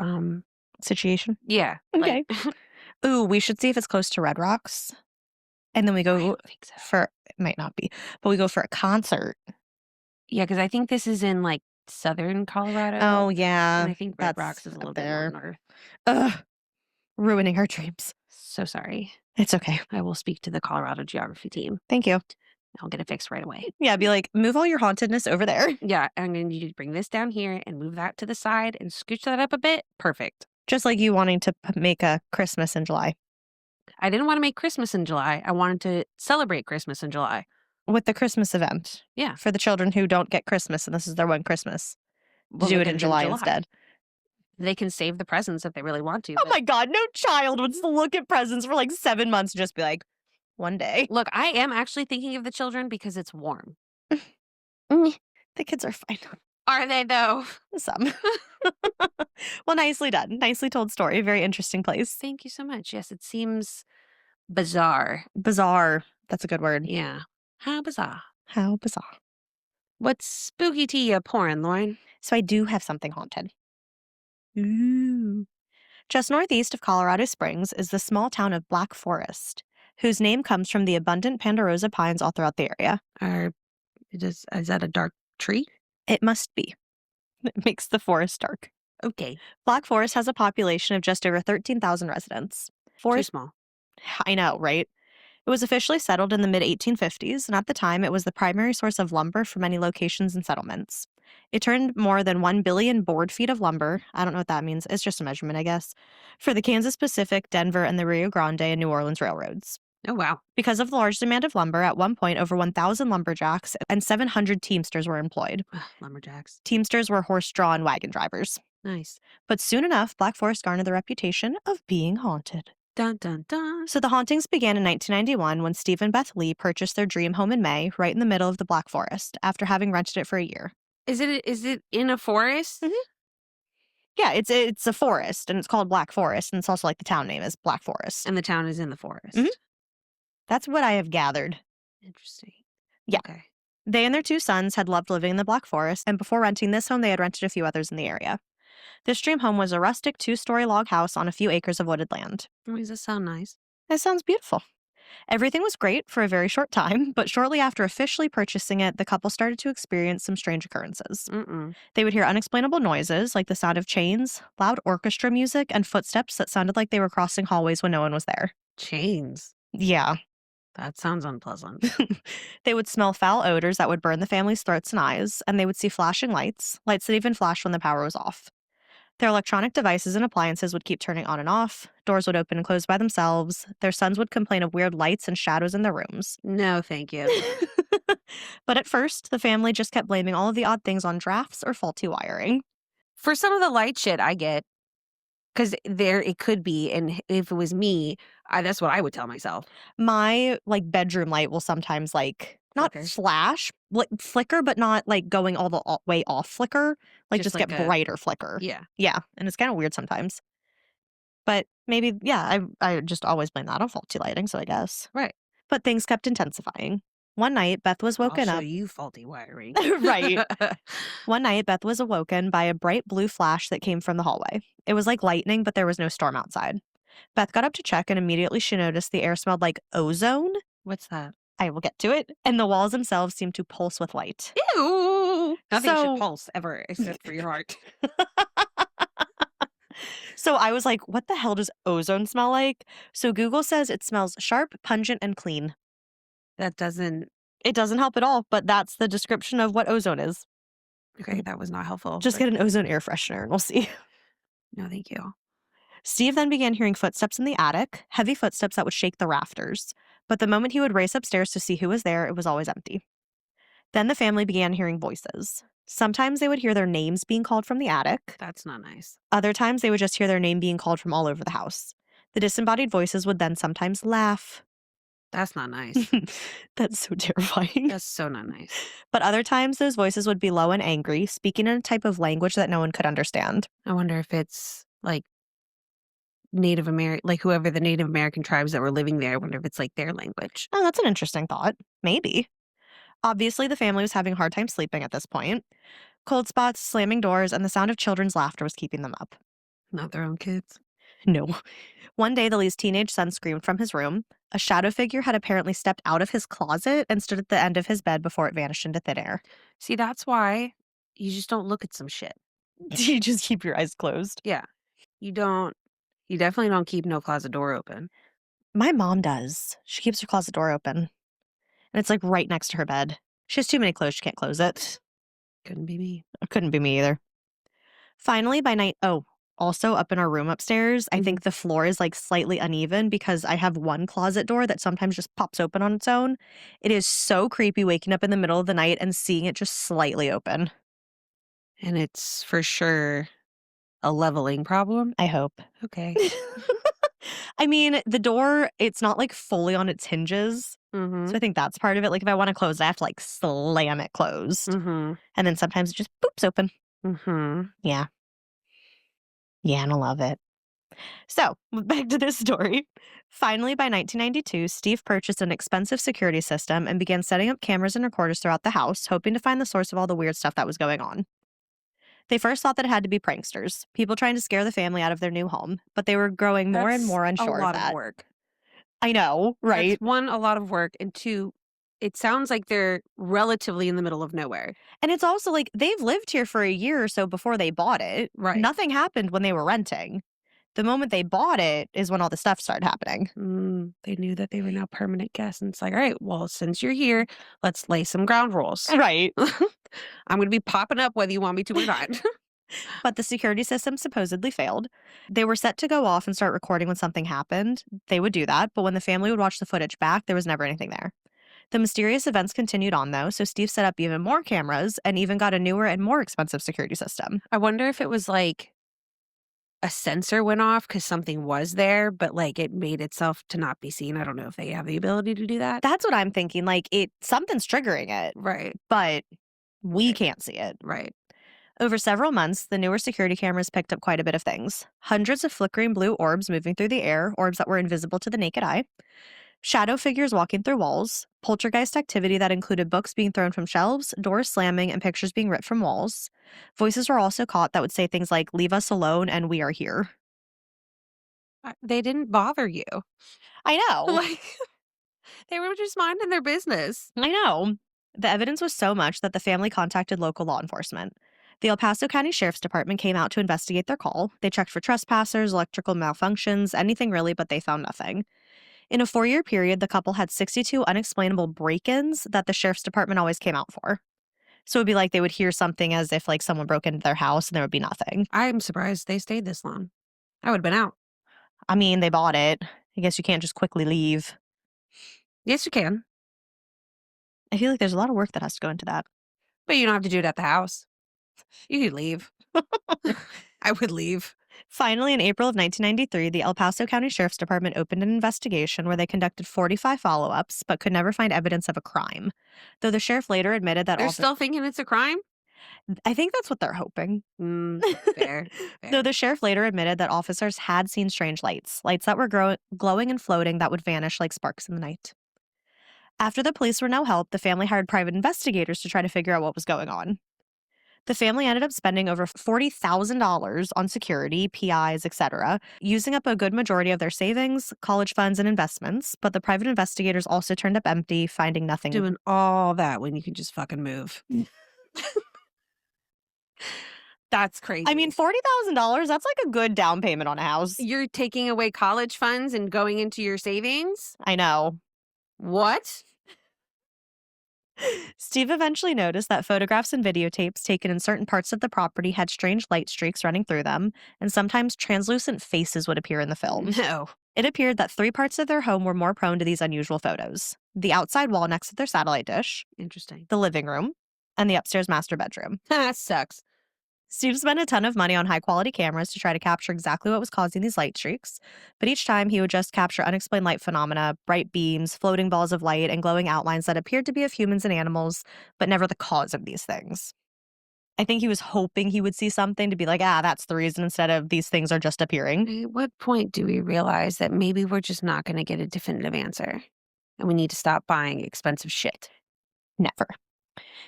Speaker 2: situation.
Speaker 1: Yeah.
Speaker 2: Okay. Ooh, we should see if it's close to Red Rocks. And then we
Speaker 1: I
Speaker 2: go
Speaker 1: don't think so.
Speaker 2: it might not be, but we go for a concert.
Speaker 1: Yeah, because I think this is in like southern Colorado.
Speaker 2: Oh yeah.
Speaker 1: And I think Red Rocks is a little bit more north.
Speaker 2: Ugh. Ruining our dreams.
Speaker 1: So sorry.
Speaker 2: It's okay.
Speaker 1: I will speak to the Colorado geography team.
Speaker 2: Thank you.
Speaker 1: I'll get it fixed right away.
Speaker 2: Yeah, be like, move all your hauntedness over there.
Speaker 1: Yeah, I'm going to need you to bring this down here and move that to the side and scooch that up a bit. Perfect.
Speaker 2: Just like you wanting to make a Christmas in July.
Speaker 1: I didn't want to make Christmas in July. I wanted to celebrate Christmas in July.
Speaker 2: With the Christmas event.
Speaker 1: Yeah.
Speaker 2: For the children who don't get Christmas and this is their one Christmas.
Speaker 1: Well,
Speaker 2: do it in July instead.
Speaker 1: They can save the presents if they really want to.
Speaker 2: Oh my God, no child would look at presents for like 7 months and just be like, one day.
Speaker 1: Look, I am actually thinking of the children because it's warm.
Speaker 2: The kids are fine.
Speaker 1: Are they, though?
Speaker 2: Some. Well, nicely done. Nicely told story. Very interesting place.
Speaker 1: Thank you so much. Yes, it seems bizarre.
Speaker 2: Bizarre. That's a good word.
Speaker 1: Yeah. How bizarre.
Speaker 2: How bizarre.
Speaker 1: What's spooky to you pouring, Lauren?
Speaker 2: So I do have something haunted.
Speaker 1: Ooh.
Speaker 2: Just northeast of Colorado Springs is the small town of Black Forest, whose name comes from the abundant Ponderosa pines all throughout the area.
Speaker 1: Is that a dark tree?
Speaker 2: It must be. It makes the forest dark.
Speaker 1: Okay.
Speaker 2: Black Forest has a population of just over 13,000 residents.
Speaker 1: Too small.
Speaker 2: I know, right? It was officially settled in the mid 1850s, and at the time it was the primary source of lumber for many locations and settlements. It turned more than 1 billion board feet of lumber, I don't know what that means, it's just a measurement, I guess, for the Kansas Pacific, Denver, and the Rio Grande and New Orleans railroads.
Speaker 1: Oh, wow.
Speaker 2: Because of the large demand of lumber, at one point over 1,000 lumberjacks and 700 teamsters were employed.
Speaker 1: Lumberjacks.
Speaker 2: Teamsters were horse-drawn wagon drivers.
Speaker 1: Nice.
Speaker 2: But soon enough, Black Forest garnered the reputation of being haunted.
Speaker 1: Dun, dun, dun.
Speaker 2: So the hauntings began in 1991 when Steve and Beth Lee purchased their dream home in May, right in the middle of the Black Forest, after having rented it for a year.
Speaker 1: Is it in a forest?
Speaker 2: Mhm. Yeah, it's a forest, and it's called Black Forest, and it's also like the town name is Black Forest.
Speaker 1: And the town is in the forest.
Speaker 2: Mhm. That's what I have gathered.
Speaker 1: Interesting.
Speaker 2: Yeah.
Speaker 1: Okay.
Speaker 2: They and their 2 sons had loved living in the Black Forest, and before renting this home, they had rented a few others in the area. This dream home was a rustic 2-story log house on a few acres of wooded land.
Speaker 1: Does that sound nice?
Speaker 2: It sounds beautiful. Everything was great for a very short time, but shortly after officially purchasing it, the couple started to experience some strange occurrences. They would hear unexplainable noises like the sound of chains, loud orchestra music, and footsteps that sounded like they were crossing hallways when no one was there.
Speaker 1: Chains.
Speaker 2: Yeah.
Speaker 1: That sounds unpleasant.
Speaker 2: They would smell foul odors that would burn the family's throats and eyes, and they would see flashing lights that even flashed when the power was off. Their electronic devices and appliances would keep turning on and off, doors would open and close by themselves, their sons would complain of weird lights and shadows in their rooms.
Speaker 1: No, thank you.
Speaker 2: But at first, the family just kept blaming all of the odd things on drafts or faulty wiring.
Speaker 1: For some of the light shit I get, because it could be, and if it was me, that's what I would tell myself.
Speaker 2: My, bedroom light will sometimes, not
Speaker 1: Flicker.
Speaker 2: flash, flicker, but not, going all the way off flicker. Just
Speaker 1: like
Speaker 2: get brighter flicker.
Speaker 1: Yeah.
Speaker 2: Yeah, and it's kind of weird sometimes. But maybe, yeah, I just always blame that on faulty lighting, so I guess.
Speaker 1: Right.
Speaker 2: But things kept intensifying. One night, Beth was woken
Speaker 1: I'll show
Speaker 2: up.
Speaker 1: you faulty wiring.
Speaker 2: Right. One night, Beth was awoken by a bright blue flash that came from the hallway. It was like lightning, but there was no storm outside. Beth got up to check, and immediately she noticed the air smelled like ozone.
Speaker 1: What's that?
Speaker 2: I will get to it. And the walls themselves seemed to pulse with light.
Speaker 1: Ew! Nothing
Speaker 2: So-
Speaker 1: should pulse ever except for your heart.
Speaker 2: So I was like, what the hell does ozone smell like? So Google says it smells sharp, pungent, and clean.
Speaker 1: That doesn't.
Speaker 2: It doesn't help at all, but that's the description of what ozone is.
Speaker 1: Okay, that was not helpful.
Speaker 2: Just
Speaker 1: but
Speaker 2: get an ozone air freshener and we'll see.
Speaker 1: No, thank you.
Speaker 2: Steve then began hearing footsteps in the attic, heavy footsteps that would shake the rafters. But the moment he would race upstairs to see who was there, it was always empty. Then the family began hearing voices. Sometimes they would hear their names being called from the attic.
Speaker 1: That's not nice.
Speaker 2: Other times they would just hear their name being called from all over the house. The disembodied voices would then sometimes laugh.
Speaker 1: That's not nice.
Speaker 2: That's so terrifying.
Speaker 1: That's so not nice.
Speaker 2: But other times those voices would be low and angry, speaking in a type of language that no one could understand.
Speaker 1: I wonder if it's like Native American, like whoever the Native American tribes that were living there. I wonder if it's like their language.
Speaker 2: Oh, that's an interesting thought. Maybe. Obviously, the family was having a hard time sleeping at this point. Cold spots, slamming doors, and the sound of children's laughter was keeping them up.
Speaker 1: Not their own kids.
Speaker 2: No. One day, the Lee's teenage son screamed from his room. A shadow figure had apparently stepped out of his closet and stood at the end of his bed before it vanished into thin air.
Speaker 1: See, that's why you just don't look at some shit.
Speaker 2: You just keep your eyes closed.
Speaker 1: Yeah. You definitely don't keep no closet door open.
Speaker 2: My mom does. She keeps her closet door open. And it's like right next to her bed. She has too many clothes. She can't close it.
Speaker 1: Couldn't be me.
Speaker 2: It couldn't be me either. Finally, by night, also up in our room upstairs, I think the floor is like slightly uneven because I have one closet door that sometimes just pops open on its own. It is so creepy waking up in the middle of the night and seeing it just slightly open.
Speaker 1: And it's for sure a leveling problem.
Speaker 2: I hope.
Speaker 1: Okay.
Speaker 2: I mean, the door, it's not like fully on its hinges. So I think that's part of it. Like, if I want to close it, I have to, like, slam it closed.
Speaker 1: Mhm.
Speaker 2: And then sometimes it just boops open.
Speaker 1: Mhm.
Speaker 2: Yeah. Yeah, and I love it. So, back to this story. Finally, by 1992, Steve purchased an expensive security system and began setting up cameras and recorders throughout the house, hoping to find the source of all the weird stuff that was going on. They first thought that it had to be pranksters, people trying to scare the family out of their new home, but they were growing more and
Speaker 1: That's
Speaker 2: more
Speaker 1: a
Speaker 2: unsure of
Speaker 1: lot of
Speaker 2: that.
Speaker 1: work.
Speaker 2: I know,
Speaker 1: That's
Speaker 2: right?
Speaker 1: 1, a lot of work, and 2, it sounds like they're relatively in the middle of nowhere.
Speaker 2: And it's also like they've lived here for a year or so before they bought it.
Speaker 1: Right.
Speaker 2: Nothing happened when they were renting. The moment they bought it is when all the stuff started happening.
Speaker 1: They knew that they were now permanent guests, and it's like, "All right, well, since you're here, let's lay some ground rules.
Speaker 2: Right.
Speaker 1: I'm gonna be popping up whether you want me to or not."
Speaker 2: But the security system supposedly failed. They were set to go off and start recording when something happened. They would do that, but when the family would watch the footage back, there was never anything there. The mysterious events continued on, though, so Steve set up even more cameras and even got a newer and more expensive security system.
Speaker 1: I wonder if it was like a sensor went off because something was there, but, like, it made itself to not be seen. I don't know if they have the ability to do that.
Speaker 2: That's what I'm thinking. Like, something's triggering it,
Speaker 1: Right,
Speaker 2: but we
Speaker 1: right,
Speaker 2: can't see it.
Speaker 1: right.
Speaker 2: Over several months, the newer security cameras picked up quite a bit of things. Hundreds of flickering blue orbs moving through the air, orbs that were invisible to the naked eye. Shadow figures walking through walls, poltergeist activity that included books being thrown from shelves, doors slamming, and pictures being ripped from walls. Voices were also caught that would say things like, "Leave us alone," and "We are here."
Speaker 1: They didn't bother you.
Speaker 2: I know.
Speaker 1: Like, they were just minding their business.
Speaker 2: I know. The evidence was so much that the family contacted local law enforcement. The El Paso County Sheriff's Department came out to investigate their call. They checked for trespassers, electrical malfunctions, anything really, but they found nothing. In a 4-year period, the couple had 62 unexplainable break ins that the Sheriff's Department always came out for. So it'd be like they would hear something as if like someone broke into their house and there would be nothing.
Speaker 1: I'm surprised they stayed this long. I would've been out.
Speaker 2: I mean, they bought it. I guess you can't just quickly leave.
Speaker 1: Yes, you can,
Speaker 2: I feel like there's a lot of work that has to go into that.
Speaker 1: but you don't have to do it at the house. You could leave. I would leave.
Speaker 2: Finally, in April of 1993, the El Paso County Sheriff's Department opened an investigation where they conducted 45 follow ups but could never find evidence of a crime. Though the sheriff later admitted that
Speaker 1: They're
Speaker 2: all.
Speaker 1: still thinking it's a crime?
Speaker 2: I think that's what they're hoping.
Speaker 1: Fair,
Speaker 2: Though
Speaker 1: fair.
Speaker 2: the sheriff later admitted that officers had seen strange lights that were glowing and floating that would vanish like sparks in the night. After the police were no help, the family hired private investigators to try to figure out what was going on. The family ended up spending over $40,000 on security, PIs, etc., using up a good majority of their savings, college funds, and investments, but the private investigators also turned up empty, finding nothing.
Speaker 1: Doing all that when you can just fucking move. That's crazy.
Speaker 2: I mean, $40,000, that's like a good down payment on a house.
Speaker 1: You're taking away college funds and going into your savings?
Speaker 2: I know.
Speaker 1: What?
Speaker 2: Steve eventually noticed that photographs and videotapes taken in certain parts of the property had strange light streaks running through them, and sometimes translucent faces would appear in the film.
Speaker 1: No.
Speaker 2: It appeared that 3 parts of their home were more prone to these unusual photos: the outside wall next to their satellite dish,
Speaker 1: Interesting.
Speaker 2: the living room, and the upstairs master bedroom.
Speaker 1: That sucks.
Speaker 2: Steve spent a ton of money on high quality cameras to try to capture exactly what was causing these light streaks, but each time he would just capture unexplained light phenomena, bright beams, floating balls of light, and glowing outlines that appeared to be of humans and animals, but never the cause of these things. I think he was hoping he would see something to be like, that's the reason, instead of these things are just appearing.
Speaker 1: At what point do we realize that maybe we're just not going to get a definitive answer and we need to stop buying expensive shit?
Speaker 2: Never.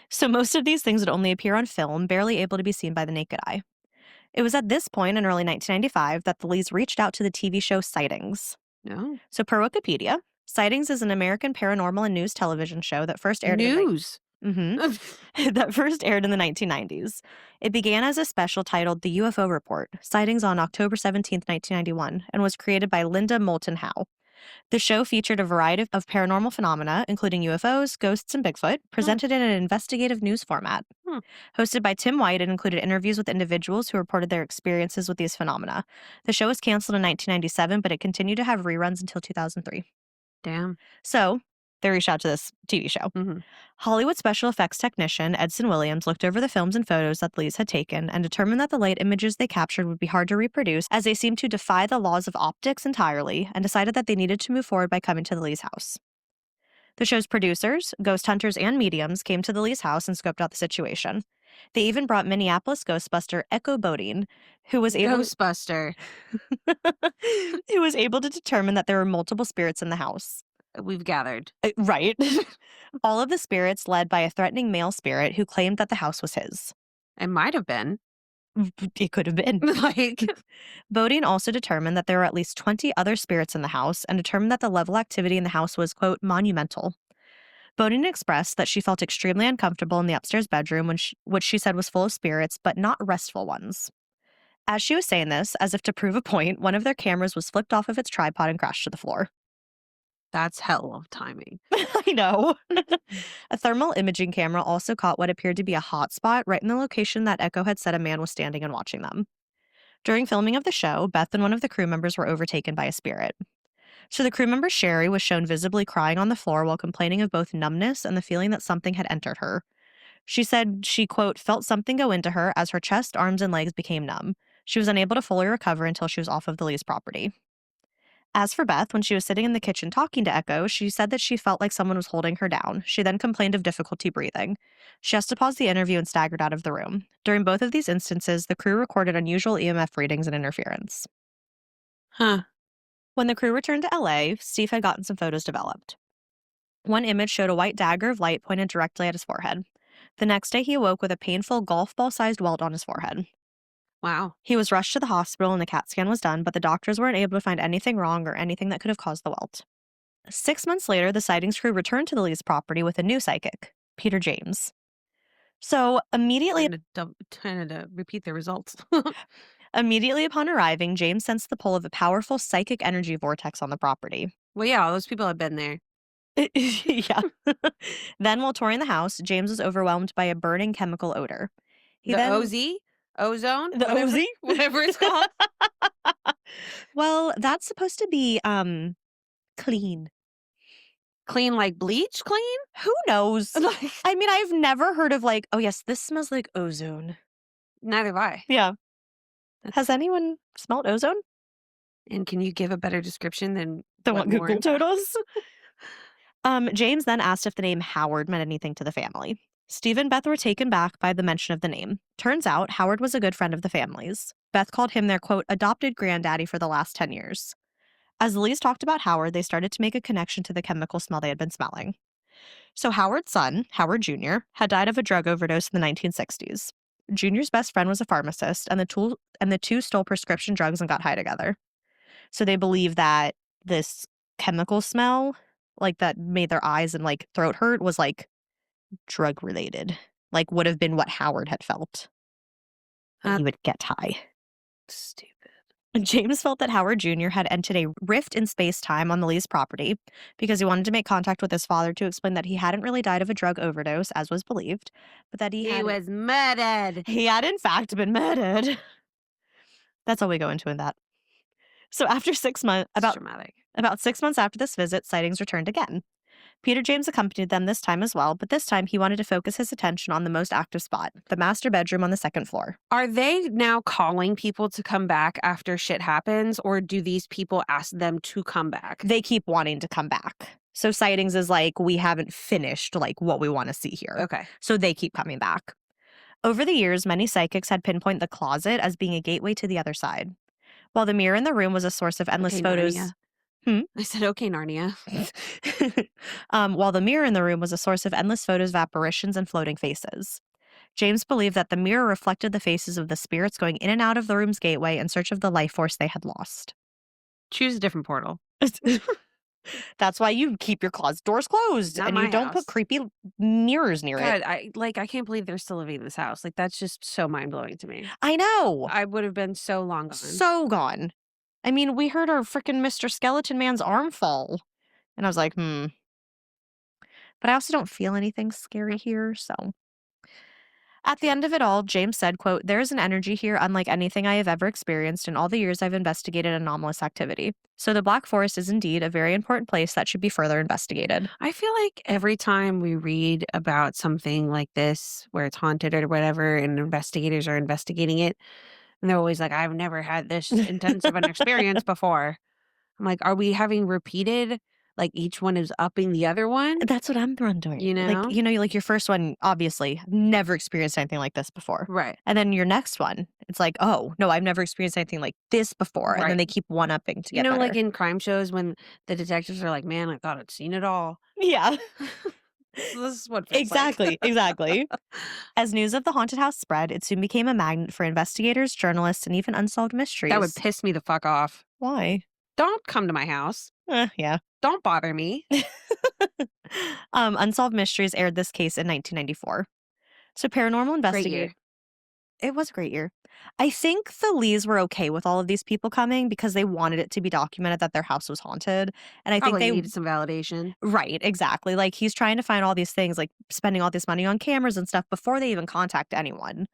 Speaker 2: So most of these things would only appear on film, barely able to be seen by the naked eye. It was at this point in early 1995 that the Lees reached out to the TV show Sightings.
Speaker 1: No.
Speaker 2: So per Wikipedia, Sightings is an American paranormal and news television show that first aired
Speaker 1: News.
Speaker 2: that first aired in the 1990s. It began as a special titled The UFO Report, Sightings on October 17, 1991, and was created by Linda Moulton Howe. The show featured a variety of paranormal phenomena, including UFOs, ghosts, and Bigfoot, presented in an investigative news format. Hosted by Tim White, it included interviews with individuals who reported their experiences with these phenomena. The show was canceled in 1997, but it continued to have reruns until 2003.
Speaker 1: Damn.
Speaker 2: So, they reached out to this TV show. Hollywood special effects technician Edson Williams looked over the films and photos that the Lees had taken and determined that the light images they captured would be hard to reproduce, as they seemed to defy the laws of optics entirely, and decided that they needed to move forward by coming to the Lees' house. The show's producers, ghost hunters, and mediums came to the Lee's house and scoped out the situation. They even brought Minneapolis ghostbuster Echo Bodine, who was able
Speaker 1: Ghostbuster.
Speaker 2: who was able to determine that there were multiple spirits in the house.
Speaker 1: We've gathered.
Speaker 2: Right. All of the spirits led by a threatening male spirit who claimed that the house was his.
Speaker 1: It might have been.
Speaker 2: It could have been.
Speaker 1: Like,
Speaker 2: Bodine also determined that there were at least 20 other spirits in the house and determined that the level of activity in the house was, quote, monumental. Bodine expressed that she felt extremely uncomfortable in the upstairs bedroom, which she said was full of spirits, but not restful ones. As she was saying this, as if to prove a point, one of their cameras was flipped off of its tripod and crashed to the floor.
Speaker 1: that's hell of timing.
Speaker 2: I know. A thermal imaging camera also caught what appeared to be a hot spot right in the location that Echo had said a man was standing and watching them. During filming of the show, Beth and one of the crew members were overtaken by a spirit. So the crew member Sherry was shown visibly crying on the floor while complaining of both numbness and the feeling that something had entered her. She said she, quote, felt something go into her as her chest, arms, and legs became numb. She was unable to fully recover until she was off of the Lee's property. As for Beth, when she was sitting in the kitchen talking to Echo, she said that she felt like someone was holding her down. She then complained of difficulty breathing. She has to pause the interview and staggered out of the room. During both of these instances, the crew recorded unusual EMF readings and interference.
Speaker 1: Huh.
Speaker 2: When the crew returned to LA, Steve had gotten some photos developed. One image showed a white dagger of light pointed directly at his forehead. The next day, he awoke with a painful golf ball-sized welt on his forehead.
Speaker 1: Wow.
Speaker 2: He was rushed to the hospital and a CAT scan was done, but the doctors weren't able to find anything wrong or anything that could have caused the welt. 6 months later, the sightings crew returned to the Lee's property with a new psychic, Peter James. So immediately
Speaker 1: Trying to repeat the results.
Speaker 2: Immediately upon arriving, James sensed the pull of a powerful psychic energy vortex on the property.
Speaker 1: Well, yeah, all those people have been there.
Speaker 2: Yeah. Then, while touring the house, James was overwhelmed by a burning chemical odor.
Speaker 1: OZ? Ozone?
Speaker 2: The
Speaker 1: whatever,
Speaker 2: OZ?
Speaker 1: Whatever it's called.
Speaker 2: Well, that's supposed to be clean.
Speaker 1: Clean like bleach clean?
Speaker 2: Who knows?
Speaker 1: Like,
Speaker 2: I mean, I've never heard of like, oh yes, this smells like ozone.
Speaker 1: neither have I.
Speaker 2: Yeah. Has anyone smelled ozone?
Speaker 1: And can you give a better description than
Speaker 2: What Google
Speaker 1: Lauren
Speaker 2: told us? James then asked if the name Howard meant anything to the family. Steve and Beth were taken back by the mention of the name. Turns out, Howard was a good friend of the family's. Beth called him their, quote, adopted granddaddy for the last 10 years. As the Lees talked about Howard, they started to make a connection to the chemical smell they had been smelling. So Howard's son, Howard Jr., had died of a drug overdose in the 1960s. Junior's best friend was a pharmacist, and the two stole prescription drugs and got high together. So they believe that this chemical smell, like that made their eyes and like throat hurt, was like drug related. Like would have been what Howard had felt when he would get high.
Speaker 1: Stupid.
Speaker 2: James felt that Howard Jr. had entered a rift in space-time on the Lee's property because he wanted to make contact with his father to explain that he hadn't really died of a drug overdose, as was believed, but that he
Speaker 1: was murdered.
Speaker 2: He had, in fact, been murdered. That's all we go into in that. So after 6 months, about 6 months after this visit, sightings returned again. Peter James accompanied them this time as well, but this time he wanted to focus his attention on the most active spot, the master bedroom on the second floor.
Speaker 1: Are they now calling people to come back after shit happens, or do these people ask them to come back?
Speaker 2: They keep wanting to come back. So sightings is like, we haven't finished like what we want to see here.
Speaker 1: Okay.
Speaker 2: So they keep coming back. Over the years, many psychics had pinpointed the closet as being a gateway to the other side. While the mirror in the room was a source of endless photos.
Speaker 1: Narnia. I said, okay, Narnia.
Speaker 2: While the mirror in the room was a source of endless photos of apparitions and floating faces. James believed that the mirror reflected the faces of the spirits going in and out of the room's gateway in search of the life force they had lost.
Speaker 1: Choose a different portal.
Speaker 2: That's why you keep your closet doors closed and you don't put creepy mirrors near it.
Speaker 1: I can't believe they're still living in this house. Like, that's just so mind-blowing to me.
Speaker 2: I know.
Speaker 1: I would have been so long gone.
Speaker 2: So gone. I mean, we heard our freaking Mr. Skeleton Man's arm fall. And I was like, But I also don't feel anything scary here, so. At the end of it all, James said, quote, there is an energy here unlike anything I have ever experienced in all the years I've investigated anomalous activity. So the Black Forest is indeed a very important place that should be further investigated.
Speaker 1: I feel like every time we read about something like this, where it's haunted or whatever, and investigators are investigating it, and they're always like, I've never had this intense of an experience before. I'm like, are we having repeated like each one is upping the other one.
Speaker 2: That's what I'm wondering.
Speaker 1: You know?
Speaker 2: Like, like your first one, obviously, never experienced anything like this before.
Speaker 1: Right.
Speaker 2: And then your next one, it's like, oh, no, I've never experienced anything like this before. And then
Speaker 1: Right.
Speaker 2: they keep one-upping to get better.
Speaker 1: Like in crime shows when the detectives are like, man, I thought I'd seen it all.
Speaker 2: Yeah.
Speaker 1: So this is what it feels like.
Speaker 2: Exactly. As news of the haunted house spread, it soon became a magnet for investigators, journalists, and even unsolved mysteries.
Speaker 1: That would piss me the fuck off.
Speaker 2: Why?
Speaker 1: Don't come to my house.
Speaker 2: Yeah.
Speaker 1: Don't bother me.
Speaker 2: Unsolved Mysteries aired this case in 1994. So paranormal investigators. It was a great year. I think the Lees were okay with all of these people coming because they wanted it to be documented that their house was haunted. And I
Speaker 1: Probably
Speaker 2: think they
Speaker 1: needed some validation.
Speaker 2: Right, exactly. Like he's trying to find all these things, like spending all this money on cameras and stuff before they even contact anyone.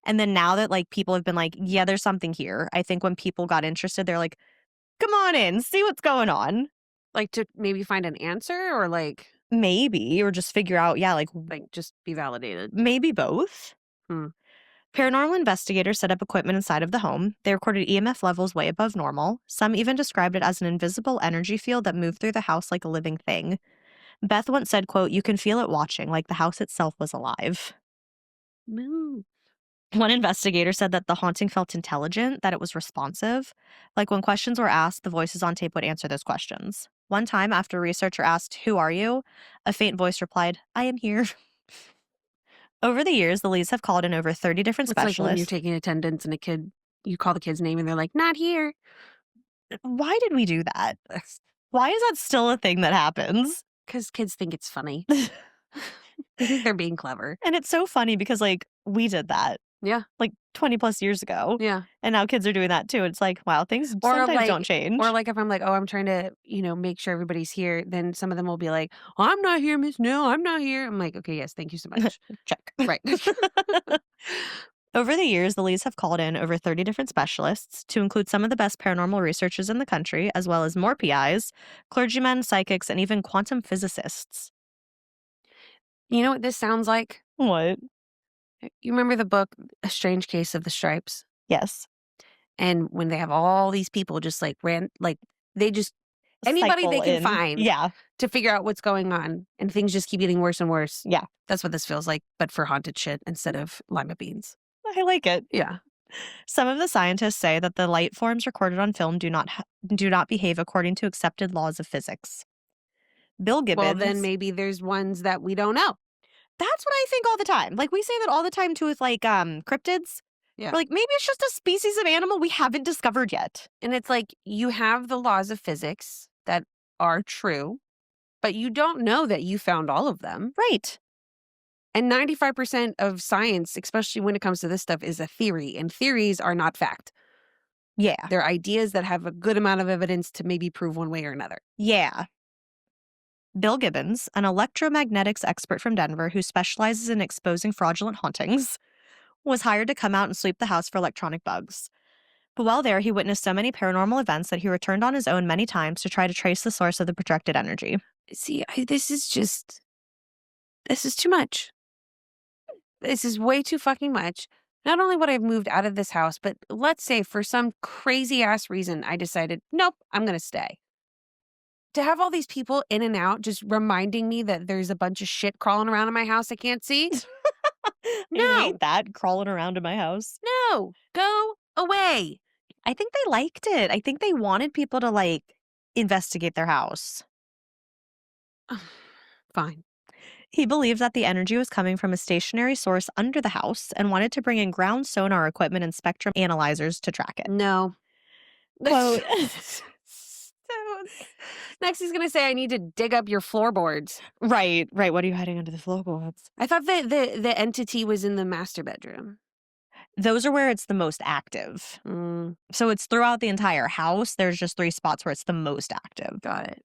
Speaker 2: And then now that like people have been like, yeah, there's something here. I think when people got interested, they're like, come on in, see what's going on.
Speaker 1: Like to maybe find an answer or like
Speaker 2: Maybe, or just figure out, yeah, like
Speaker 1: just be validated.
Speaker 2: maybe both.
Speaker 1: Hmm.
Speaker 2: Paranormal investigators set up equipment inside of the home. They recorded EMF levels way above normal. Some even described it as an invisible energy field that moved through the house like a living thing. Beth once said, quote, you can feel it watching, like the house itself was alive.
Speaker 1: Move.
Speaker 2: One investigator said that the haunting felt intelligent, that it was responsive. Like when questions were asked, the voices on tape would answer those questions. One time, after a researcher asked, who are you? A faint voice replied, I am here. Over the years, the Lees have called in over 30 different specialists.
Speaker 1: Like when you're taking attendance and you call the kid's name and they're like, not here.
Speaker 2: Why did we do that? Why is that still a thing that happens?
Speaker 1: Because kids think it's funny. They think they're being clever.
Speaker 2: And it's so funny because, like, we did that.
Speaker 1: Yeah.
Speaker 2: Like 20 plus years ago.
Speaker 1: Yeah.
Speaker 2: And now kids are doing that too. It's like, wow, things sometimes don't change.
Speaker 1: Or like if I'm like, oh, I'm trying to, make sure everybody's here, then some of them will be like, oh, I'm not here, miss. No, I'm not here. I'm like, okay, yes, thank you so much.
Speaker 2: Check.
Speaker 1: Right.
Speaker 2: Over the years, the Lees have called in over 30 different specialists, to include some of the best paranormal researchers in the country, as well as more PIs, clergymen, psychics, and even quantum physicists.
Speaker 1: You know what this sounds like?
Speaker 2: What?
Speaker 1: You remember the book, A Strange Case of the Stripes?
Speaker 2: Yes.
Speaker 1: And when they have all these people just like they just, anybody
Speaker 2: Cycle
Speaker 1: they can
Speaker 2: in.
Speaker 1: find
Speaker 2: Yeah.
Speaker 1: to figure out what's going on, and things just keep getting worse and worse.
Speaker 2: Yeah.
Speaker 1: That's what this feels like, but for haunted shit instead of lima beans.
Speaker 2: I like it.
Speaker 1: Yeah.
Speaker 2: Some of the scientists say that the light forms recorded on film do not behave according to accepted laws of physics. Bill Gibbons.
Speaker 1: Well, then maybe there's ones that we don't know.
Speaker 2: That's what I think all the time. Like we say that all the time too with like cryptids.
Speaker 1: Yeah.
Speaker 2: We're like, maybe it's just a species of animal we haven't discovered yet.
Speaker 1: And it's like you have the laws of physics that are true, but you don't know that you found all of them.
Speaker 2: Right.
Speaker 1: And 95% of science, especially when it comes to this stuff, is a theory. And theories are not fact.
Speaker 2: Yeah.
Speaker 1: They're ideas that have a good amount of evidence to maybe prove one way or another.
Speaker 2: Yeah. Bill Gibbons, an electromagnetics expert from Denver who specializes in exposing fraudulent hauntings, was hired to come out and sweep the house for electronic bugs. But while there, he witnessed so many paranormal events that he returned on his own many times to try to trace the source of the projected energy.
Speaker 1: See, this is too much. This is way too fucking much. Not only would I have moved out of this house, but let's say for some crazy ass reason, I decided, nope, I'm going to stay. To have all these people in and out just reminding me that there's a bunch of shit crawling around in my house I can't see. No.
Speaker 2: I hate that, crawling around in my house.
Speaker 1: No, go away.
Speaker 2: I think they liked it. I think they wanted people to, like, investigate their house.
Speaker 1: Fine.
Speaker 2: He believed that the energy was coming from a stationary source under the house and wanted to bring in ground sonar equipment and spectrum analyzers to track it.
Speaker 1: No.
Speaker 2: Quote,
Speaker 1: next he's going to say, I need to dig up your floorboards.
Speaker 2: Right. What are you hiding under the floorboards?
Speaker 1: I thought that the entity was in the master bedroom.
Speaker 2: Those are where it's the most active. So it's throughout the entire house. There's just 3 spots where it's the most active.
Speaker 1: Got it.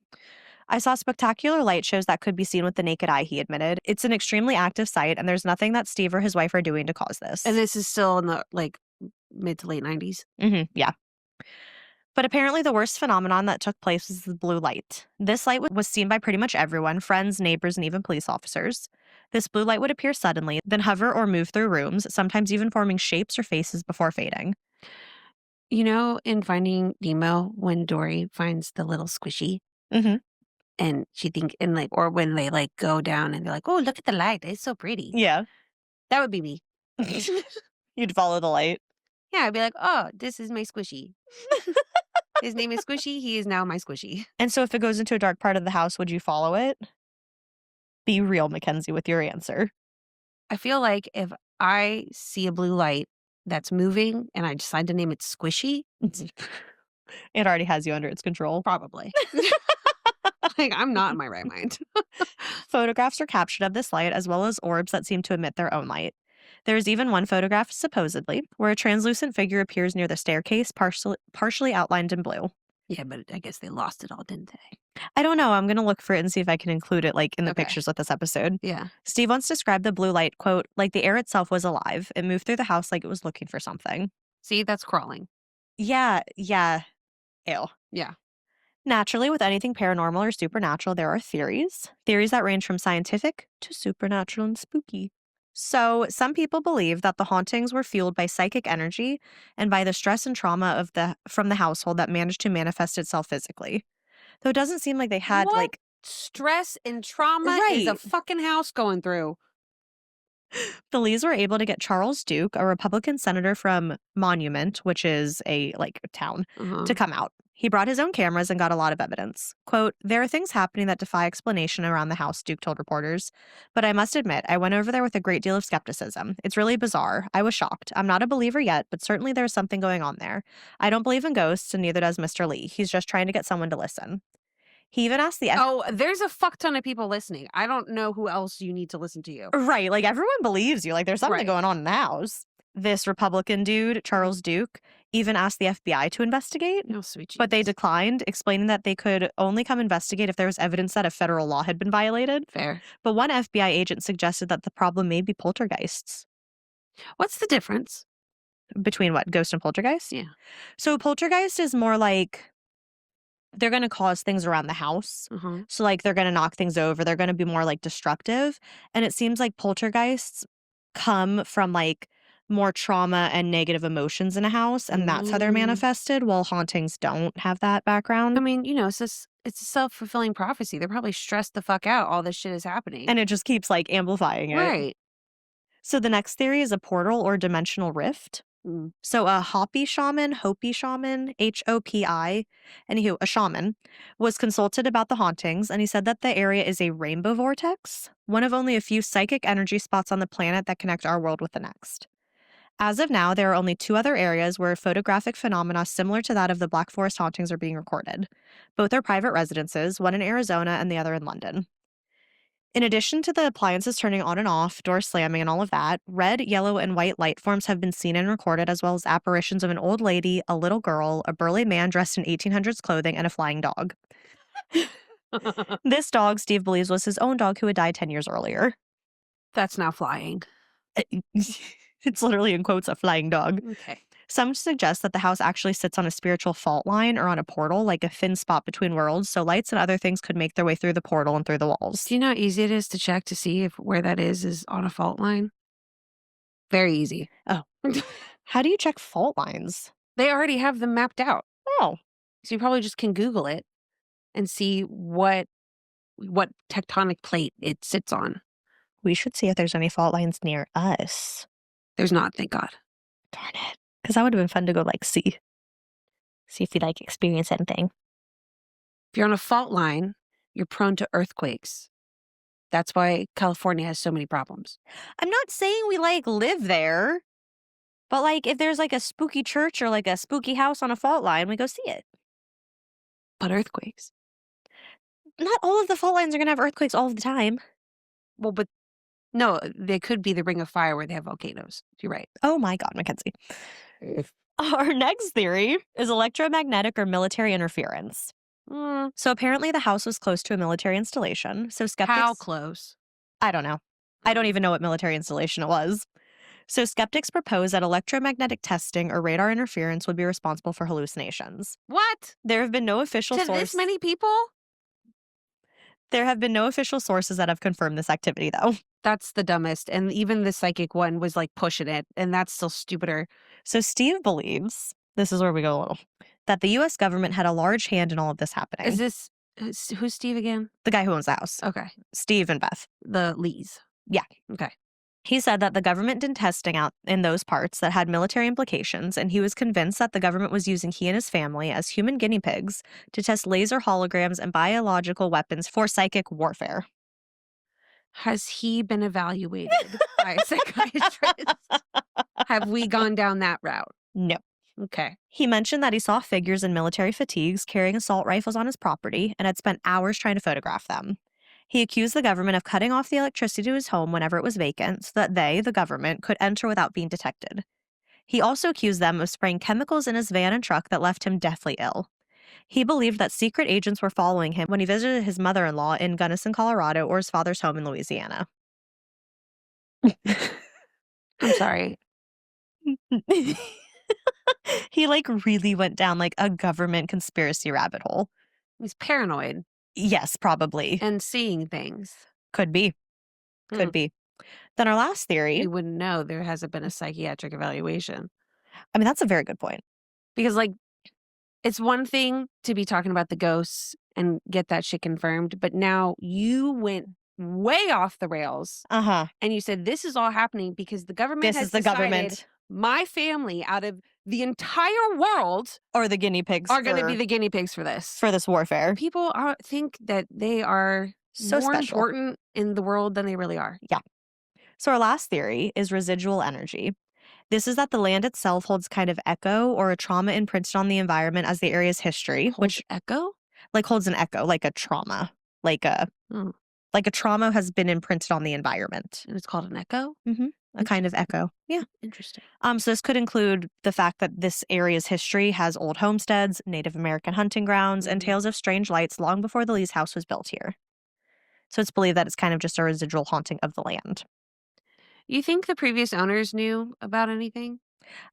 Speaker 2: I saw spectacular light shows that could be seen with the naked eye, he admitted. It's an extremely active site, and there's nothing that Steve or his wife are doing to cause this.
Speaker 1: And this is still in the, mid to late 90s?
Speaker 2: Yeah. But apparently the worst phenomenon that took place was the blue light. This light was seen by pretty much everyone, friends, neighbors, and even police officers. This blue light would appear suddenly, then hover or move through rooms, sometimes even forming shapes or faces before fading.
Speaker 1: You know, in Finding Nemo, when Dory finds the little squishy, And or when they like go down and they're like, oh, look at the light. It's so pretty.
Speaker 2: Yeah.
Speaker 1: That would be me.
Speaker 2: You'd follow the light.
Speaker 1: Yeah, I'd be like, oh, this is my squishy. His name is Squishy. He is now my squishy.
Speaker 2: And so if it goes into a dark part of the house, would you follow it? Be real, Mackenzie, with your answer.
Speaker 1: I feel like if I see a blue light that's moving and I decide to name it Squishy,
Speaker 2: It already has you under its control.
Speaker 1: probably. Like, I'm not in my right mind.
Speaker 2: Photographs are captured of this light as well as orbs that seem to emit their own light. There is even one photograph, supposedly, where a translucent figure appears near the staircase, partially outlined in blue.
Speaker 1: Yeah, but I guess they lost it all, didn't they?
Speaker 2: I don't know. I'm going to look for it and see if I can include it in the
Speaker 1: Okay.
Speaker 2: pictures with this episode.
Speaker 1: Yeah.
Speaker 2: Steve once described the blue light, quote, like the air itself was alive. It moved through the house like it was looking for something.
Speaker 1: See, that's crawling.
Speaker 2: Yeah. Ew.
Speaker 1: Yeah.
Speaker 2: Naturally, with anything paranormal or supernatural, there are theories. Theories that range from scientific to supernatural and spooky. So, some people believe that the hauntings were fueled by psychic energy and by the stress and trauma from the household that managed to manifest itself physically. Though it doesn't seem like they had
Speaker 1: What stress and trauma is a
Speaker 2: Right.
Speaker 1: fucking house going through.
Speaker 2: The Lees were able to get Charles Duke, a Republican senator from Monument, which is a town, to come out. He brought his own cameras and got a lot of evidence. Quote, there are things happening that defy explanation around the house, Duke told reporters. But I must admit, I went over there with a great deal of skepticism. It's really bizarre. I was shocked. I'm not a believer yet, but certainly there's something going on there. I don't believe in ghosts, and neither does Mr. Lee. He's just trying to get someone to listen. He even asked the
Speaker 1: Oh, there's a fuck ton of people listening. I don't know who else you need to listen to you.
Speaker 2: Right, everyone believes you. There's something
Speaker 1: Right.
Speaker 2: going on in the house. This Republican dude, Charles Duke, even asked the FBI to investigate,
Speaker 1: Oh, sweet
Speaker 2: but they
Speaker 1: Jesus.
Speaker 2: declined, explaining that they could only come investigate if there was evidence that a federal law had been violated.
Speaker 1: Fair.
Speaker 2: But one FBI agent suggested that the problem may be poltergeists.
Speaker 1: What's the difference?
Speaker 2: Between what, ghost and poltergeist?
Speaker 1: Yeah.
Speaker 2: So poltergeist is more like they're going to cause things around the house. So they're going to knock things over. They're going to be more destructive. And it seems like poltergeists come from more trauma and negative emotions in a house, and that's how they're manifested, while hauntings don't have that background.
Speaker 1: I mean, it's a self-fulfilling prophecy. They're probably stressed the fuck out. All this shit is happening.
Speaker 2: And it just keeps amplifying it.
Speaker 1: Right.
Speaker 2: So the next theory is a portal or dimensional rift. So a Hopi shaman, H-O-P-I, anywho, a shaman, was consulted about the hauntings, and he said that the area is a rainbow vortex, one of only a few psychic energy spots on the planet that connect our world with the next. As of now, there are only 2 other areas where photographic phenomena similar to that of the Black Forest hauntings are being recorded. Both are private residences, one in Arizona and the other in London. In addition to the appliances turning on and off, doors slamming, and all of that, red, yellow, and white light forms have been seen and recorded, as well as apparitions of an old lady, a little girl, a burly man dressed in 1800s clothing, and a flying dog. This dog, Steve believes, was his own dog who had died 10 years earlier.
Speaker 1: That's now flying.
Speaker 2: It's literally in quotes a flying dog.
Speaker 1: Okay.
Speaker 2: Some suggest that the house actually sits on a spiritual fault line or on a portal, like a thin spot between worlds, so lights and other things could make their way through the portal and through the walls.
Speaker 1: Do you know how easy it is to check to see if where that is on a fault line? Very easy.
Speaker 2: Oh. How do you check fault lines?
Speaker 1: They already have them mapped out.
Speaker 2: Oh.
Speaker 1: So you probably just can Google it and see what tectonic plate it sits on.
Speaker 2: We should see if there's any fault lines near us.
Speaker 1: There's not, thank God.
Speaker 2: Darn it. Because that would have been fun to go see. See if we experience anything.
Speaker 1: If you're on a fault line, you're prone to earthquakes. That's why California has so many problems.
Speaker 2: I'm not saying we live there. But if there's a spooky church or a spooky house on a fault line, we go see it.
Speaker 1: But earthquakes.
Speaker 2: Not all of the fault lines are going to have earthquakes all of the time.
Speaker 1: Well, but no, they could be the Ring of Fire where they have volcanoes. You're right.
Speaker 2: Oh my God, Mackenzie. Our next theory is electromagnetic or military interference. So apparently the house was close to a military installation. So skeptics...
Speaker 1: How close?
Speaker 2: I don't know. I don't even know what military installation it was. So skeptics propose that electromagnetic testing or radar interference would be responsible for hallucinations.
Speaker 1: What?
Speaker 2: There have been no official
Speaker 1: To
Speaker 2: sources.
Speaker 1: this many people?
Speaker 2: There have been no official sources that have confirmed this activity, though.
Speaker 1: That's the dumbest. And even the psychic one was pushing it, and that's still stupider.
Speaker 2: So Steve believes, this is where we go a little, that the U.S. government had a large hand in all of this happening.
Speaker 1: Is this Who's Steve again?
Speaker 2: The guy who owns the house.
Speaker 1: Okay.
Speaker 2: Steve and Beth.
Speaker 1: The Lees.
Speaker 2: Yeah.
Speaker 1: Okay.
Speaker 2: He said that the government did testing out in those parts that had military implications, and he was convinced that the government was using he and his family as human guinea pigs to test laser holograms and biological weapons for psychic warfare.
Speaker 1: Has he been evaluated by a psychiatrist? Have we gone down that route?
Speaker 2: No.
Speaker 1: Okay.
Speaker 2: He mentioned that he saw figures in military fatigues carrying assault rifles on his property and had spent hours trying to photograph them. He accused the government of cutting off the electricity to his home whenever it was vacant so that they, the government, could enter without being detected. He also accused them of spraying chemicals in his van and truck that left him deathly ill. He believed that secret agents were following him when he visited his mother-in-law in Gunnison, Colorado, or his father's home in Louisiana.
Speaker 1: I'm sorry.
Speaker 2: He really went down a government conspiracy rabbit hole.
Speaker 1: He's paranoid
Speaker 2: Yes, probably.
Speaker 1: and seeing things.
Speaker 2: Could be. Could be. Then our last theory.
Speaker 1: You wouldn't know there hasn't been a psychiatric evaluation.
Speaker 2: I mean, that's a very good point.
Speaker 1: Because, it's one thing to be talking about the ghosts and get that shit confirmed, but now you went way off the rails.
Speaker 2: Uh-huh.
Speaker 1: And you said this is all happening because the government has decided
Speaker 2: government.
Speaker 1: My family out of the entire world
Speaker 2: Or the guinea pigs
Speaker 1: are going to be the guinea pigs for this.
Speaker 2: for this warfare.
Speaker 1: People think that they are
Speaker 2: So
Speaker 1: more
Speaker 2: special.
Speaker 1: important in the world than they really are.
Speaker 2: So our last theory is residual energy. This is that the land itself holds kind of echo or a trauma imprinted on the environment as the area's history, which
Speaker 1: echo?
Speaker 2: holds an echo, like a trauma. Like a trauma has been imprinted on the environment.
Speaker 1: And it's called an echo?
Speaker 2: A kind of echo. Yeah.
Speaker 1: Interesting.
Speaker 2: So this could include the fact that this area's history has old homesteads, Native American hunting grounds, and tales of strange lights long before the Lee's house was built here. So it's believed that it's kind of just a residual haunting of the land.
Speaker 1: You think the previous owners knew about anything?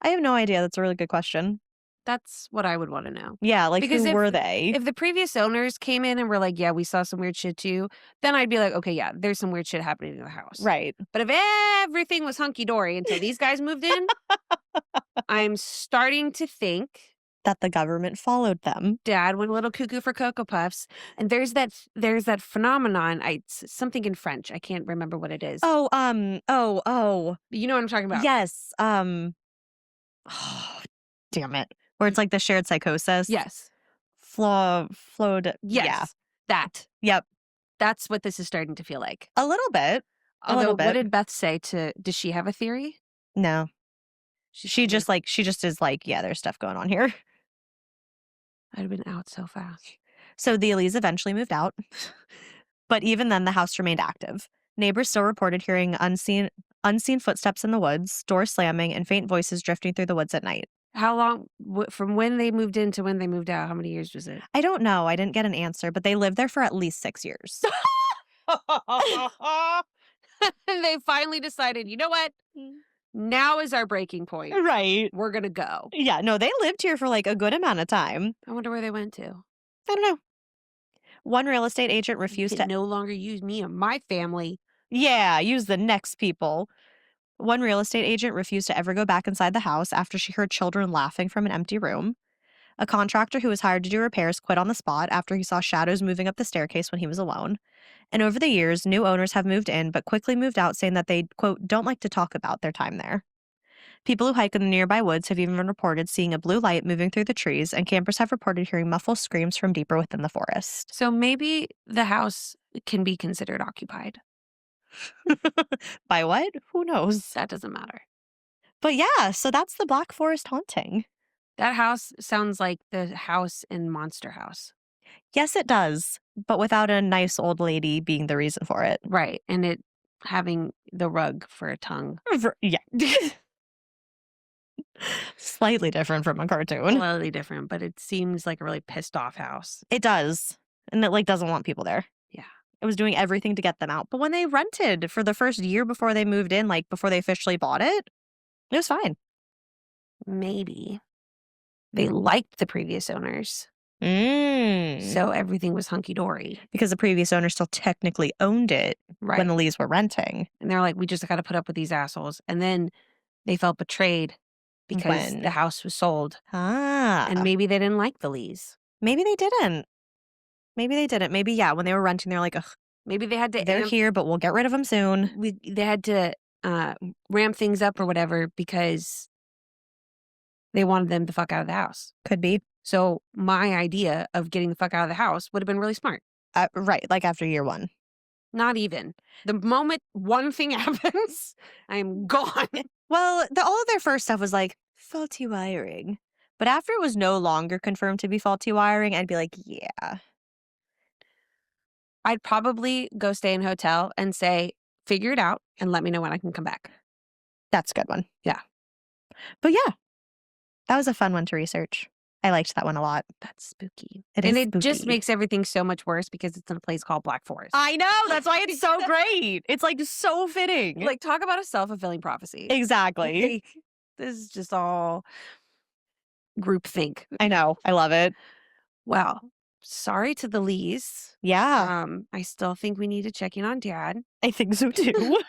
Speaker 2: I have no idea. That's a really good question.
Speaker 1: That's what I would want to know.
Speaker 2: Yeah,
Speaker 1: Because
Speaker 2: who were they?
Speaker 1: If the previous owners came in and were like, yeah, we saw some weird shit too, then I'd be like, okay, yeah, there's some weird shit happening in the house.
Speaker 2: Right.
Speaker 1: But if everything was hunky-dory until these guys moved in, I'm starting to think
Speaker 2: That the government followed them.
Speaker 1: Dad went a little cuckoo for Cocoa Puffs. And there's that phenomenon. Something in French. I can't remember what it is.
Speaker 2: Oh.
Speaker 1: You know what I'm talking about?
Speaker 2: Yes. Oh, damn it. Where it's like the shared psychosis.
Speaker 1: Yes.
Speaker 2: Flowed.
Speaker 1: Yes.
Speaker 2: Yeah.
Speaker 1: That.
Speaker 2: Yep.
Speaker 1: That's what this is starting to feel like.
Speaker 2: A little bit.
Speaker 1: Although,
Speaker 2: bit.
Speaker 1: what did Beth say does she have a theory?
Speaker 2: No. She
Speaker 1: told me.
Speaker 2: just is like, yeah, there's stuff going on here.
Speaker 1: I'd have been out so fast.
Speaker 2: So the Elise eventually moved out. But even then, the house remained active. Neighbors still reported hearing unseen footsteps in the woods, doors slamming, and faint voices drifting through the woods at night.
Speaker 1: How long, from when they moved in to when they moved out, how many years was it?
Speaker 2: I don't know. I didn't get an answer, but they lived there for at least 6 years.
Speaker 1: And they finally decided, you know what? Now is our breaking point.
Speaker 2: Right.
Speaker 1: We're going to go.
Speaker 2: Yeah, no, they lived here for a good amount of time.
Speaker 1: I wonder where they went to.
Speaker 2: I don't know. One real estate agent refused
Speaker 1: to no longer use me or my family.
Speaker 2: Yeah, use the next people. One real estate agent refused to ever go back inside the house after she heard children laughing from an empty room. A contractor who was hired to do repairs quit on the spot after he saw shadows moving up the staircase when he was alone. And over the years, new owners have moved in but quickly moved out, saying that they, quote, don't like to talk about their time there. People who hike in the nearby woods have even reported seeing a blue light moving through the trees, and campers have reported hearing muffled screams from deeper within the forest.
Speaker 1: So maybe the house can be considered occupied.
Speaker 2: By what? Who knows?
Speaker 1: That doesn't matter.
Speaker 2: But yeah, so that's the Black Forest haunting.
Speaker 1: That house sounds like the house in Monster House.
Speaker 2: Yes, it does, but without a nice old lady being the reason for it.
Speaker 1: Right, and it having the rug for a tongue.
Speaker 2: Yeah. Slightly different from a cartoon.
Speaker 1: Slightly different, but it seems like a really pissed off house.
Speaker 2: It does. And it doesn't want people there.
Speaker 1: Yeah.
Speaker 2: It was doing everything to get them out. But when they rented for the first year before they moved in, before they officially bought it was fine.
Speaker 1: Maybe they liked the previous owners. So everything was hunky-dory.
Speaker 2: Because the previous owner still technically owned it
Speaker 1: Right.
Speaker 2: when the Lees were renting.
Speaker 1: And they're like, we just got to put up with these assholes. And then they felt betrayed because
Speaker 2: When?
Speaker 1: the house was sold.
Speaker 2: Ah.
Speaker 1: And maybe they didn't like the Lees.
Speaker 2: Maybe they didn't. Maybe they didn't. Maybe, yeah, when they were renting, they're like, ugh,
Speaker 1: Maybe they had to
Speaker 2: they're here, but we'll get rid of them soon.
Speaker 1: they had to ramp things up or whatever because they wanted them the fuck out of the house.
Speaker 2: Could be.
Speaker 1: So my idea of getting the fuck out of the house would have been really smart.
Speaker 2: Right, like after year 1.
Speaker 1: Not even. The moment one thing happens, I'm gone.
Speaker 2: Well, all of their first stuff was like faulty wiring. But after it was no longer confirmed to be faulty wiring, I'd be like, yeah.
Speaker 1: I'd probably go stay in a hotel and say, figure it out and let me know when I can come back.
Speaker 2: That's a good one.
Speaker 1: Yeah.
Speaker 2: But yeah, that was a fun one to research. I liked that one a lot.
Speaker 1: That's spooky.
Speaker 2: It
Speaker 1: and
Speaker 2: is
Speaker 1: it just
Speaker 2: spooky.
Speaker 1: makes everything so much worse because it's in a place called Black Forest.
Speaker 2: I know. That's why it's so great. It's like so fitting.
Speaker 1: Like, talk about a self-fulfilling prophecy.
Speaker 2: Exactly.
Speaker 1: Like, this is just all groupthink.
Speaker 2: I know. I love it.
Speaker 1: Well, sorry to the Lees.
Speaker 2: Yeah.
Speaker 1: I still think we need to check in on Dad.
Speaker 2: I think so too.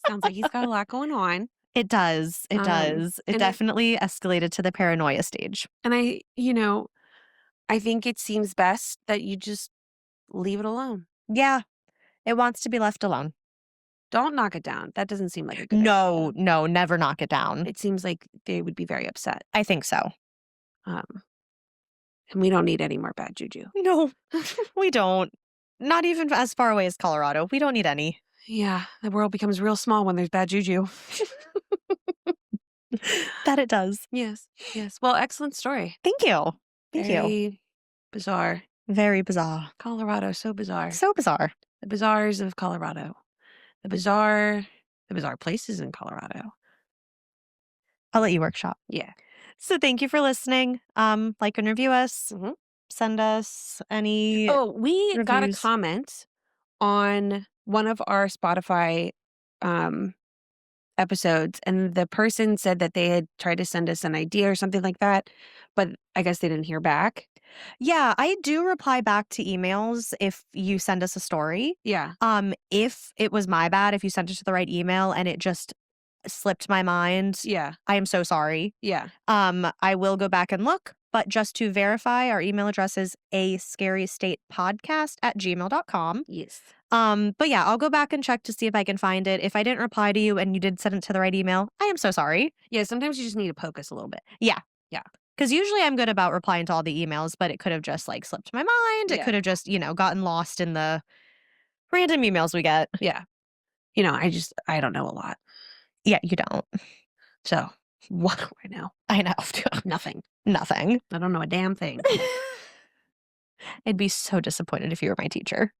Speaker 1: Sounds like he's got a lot going on.
Speaker 2: It does. It does. It definitely escalated to the paranoia stage.
Speaker 1: And I think it seems best that you just leave it alone.
Speaker 2: Yeah. It wants to be left alone.
Speaker 1: Don't knock it down. That doesn't seem like a good
Speaker 2: No,
Speaker 1: idea.
Speaker 2: no, never knock it down.
Speaker 1: It seems like they would be very upset.
Speaker 2: I think so.
Speaker 1: And we don't need any more bad juju.
Speaker 2: No, we don't. Not even as far away as Colorado. We don't need any.
Speaker 1: Yeah, the world becomes real small when there's bad juju.
Speaker 2: That it does.
Speaker 1: Yes, yes. Well, excellent story.
Speaker 2: Thank you. Thank you.
Speaker 1: Very bizarre.
Speaker 2: Very bizarre.
Speaker 1: Colorado, so bizarre.
Speaker 2: So bizarre.
Speaker 1: The bizarres of Colorado. The bizarre places in Colorado.
Speaker 2: I'll let you workshop.
Speaker 1: Yeah.
Speaker 2: So thank you for listening. Like and review us.
Speaker 1: Mhm.
Speaker 2: Send us any.
Speaker 1: Oh, we got a
Speaker 2: reviews.
Speaker 1: comment on one of our Spotify episodes, and the person said that they had tried to send us an idea or something like that, but I guess they didn't hear back.
Speaker 2: Yeah, I do reply back to emails if you send us a story.
Speaker 1: Yeah.
Speaker 2: If it was my bad, if you sent it to the right email and it just slipped my mind,
Speaker 1: Yeah.
Speaker 2: I am so sorry.
Speaker 1: Yeah.
Speaker 2: I will go back and look, but just to verify, our email address is ascarystatepodcast@gmail.com.
Speaker 1: Yes.
Speaker 2: But yeah, I'll go back and check to see if I can find it. If I didn't reply to you and you did send it to the right email, I am so sorry.
Speaker 1: Yeah, sometimes you just need to poke us a little bit.
Speaker 2: Yeah.
Speaker 1: Yeah.
Speaker 2: Because usually I'm good about replying to all the emails, but it could have just like slipped my mind. It
Speaker 1: Yeah.
Speaker 2: could have just, gotten lost in the random emails we get.
Speaker 1: Yeah. I don't know a lot.
Speaker 2: Yeah, you don't.
Speaker 1: So what do I know?
Speaker 2: I know.
Speaker 1: Nothing.
Speaker 2: Nothing.
Speaker 1: I don't know a damn thing.
Speaker 2: I'd be so disappointed if you were my teacher.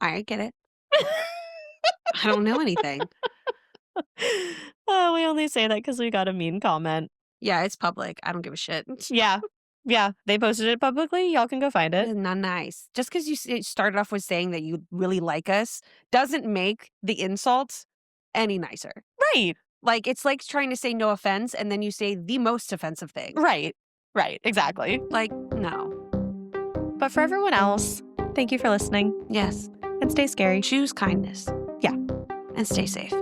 Speaker 1: I get it. I don't know anything.
Speaker 2: Oh, we only say that because we got a mean comment.
Speaker 1: Yeah, it's public. I don't give a shit.
Speaker 2: Yeah. Yeah. They posted it publicly. Y'all can go find it.
Speaker 1: Not nice. Just because you started off with saying that you really like us doesn't make the insult any nicer.
Speaker 2: Right.
Speaker 1: Like, it's like trying to say no offense and then you say the most offensive thing.
Speaker 2: Right. Right. Exactly.
Speaker 1: Like, no.
Speaker 2: But for everyone else, thank you for listening.
Speaker 1: Yes.
Speaker 2: And stay scary.
Speaker 1: Choose kindness.
Speaker 2: Yeah.
Speaker 1: And stay safe.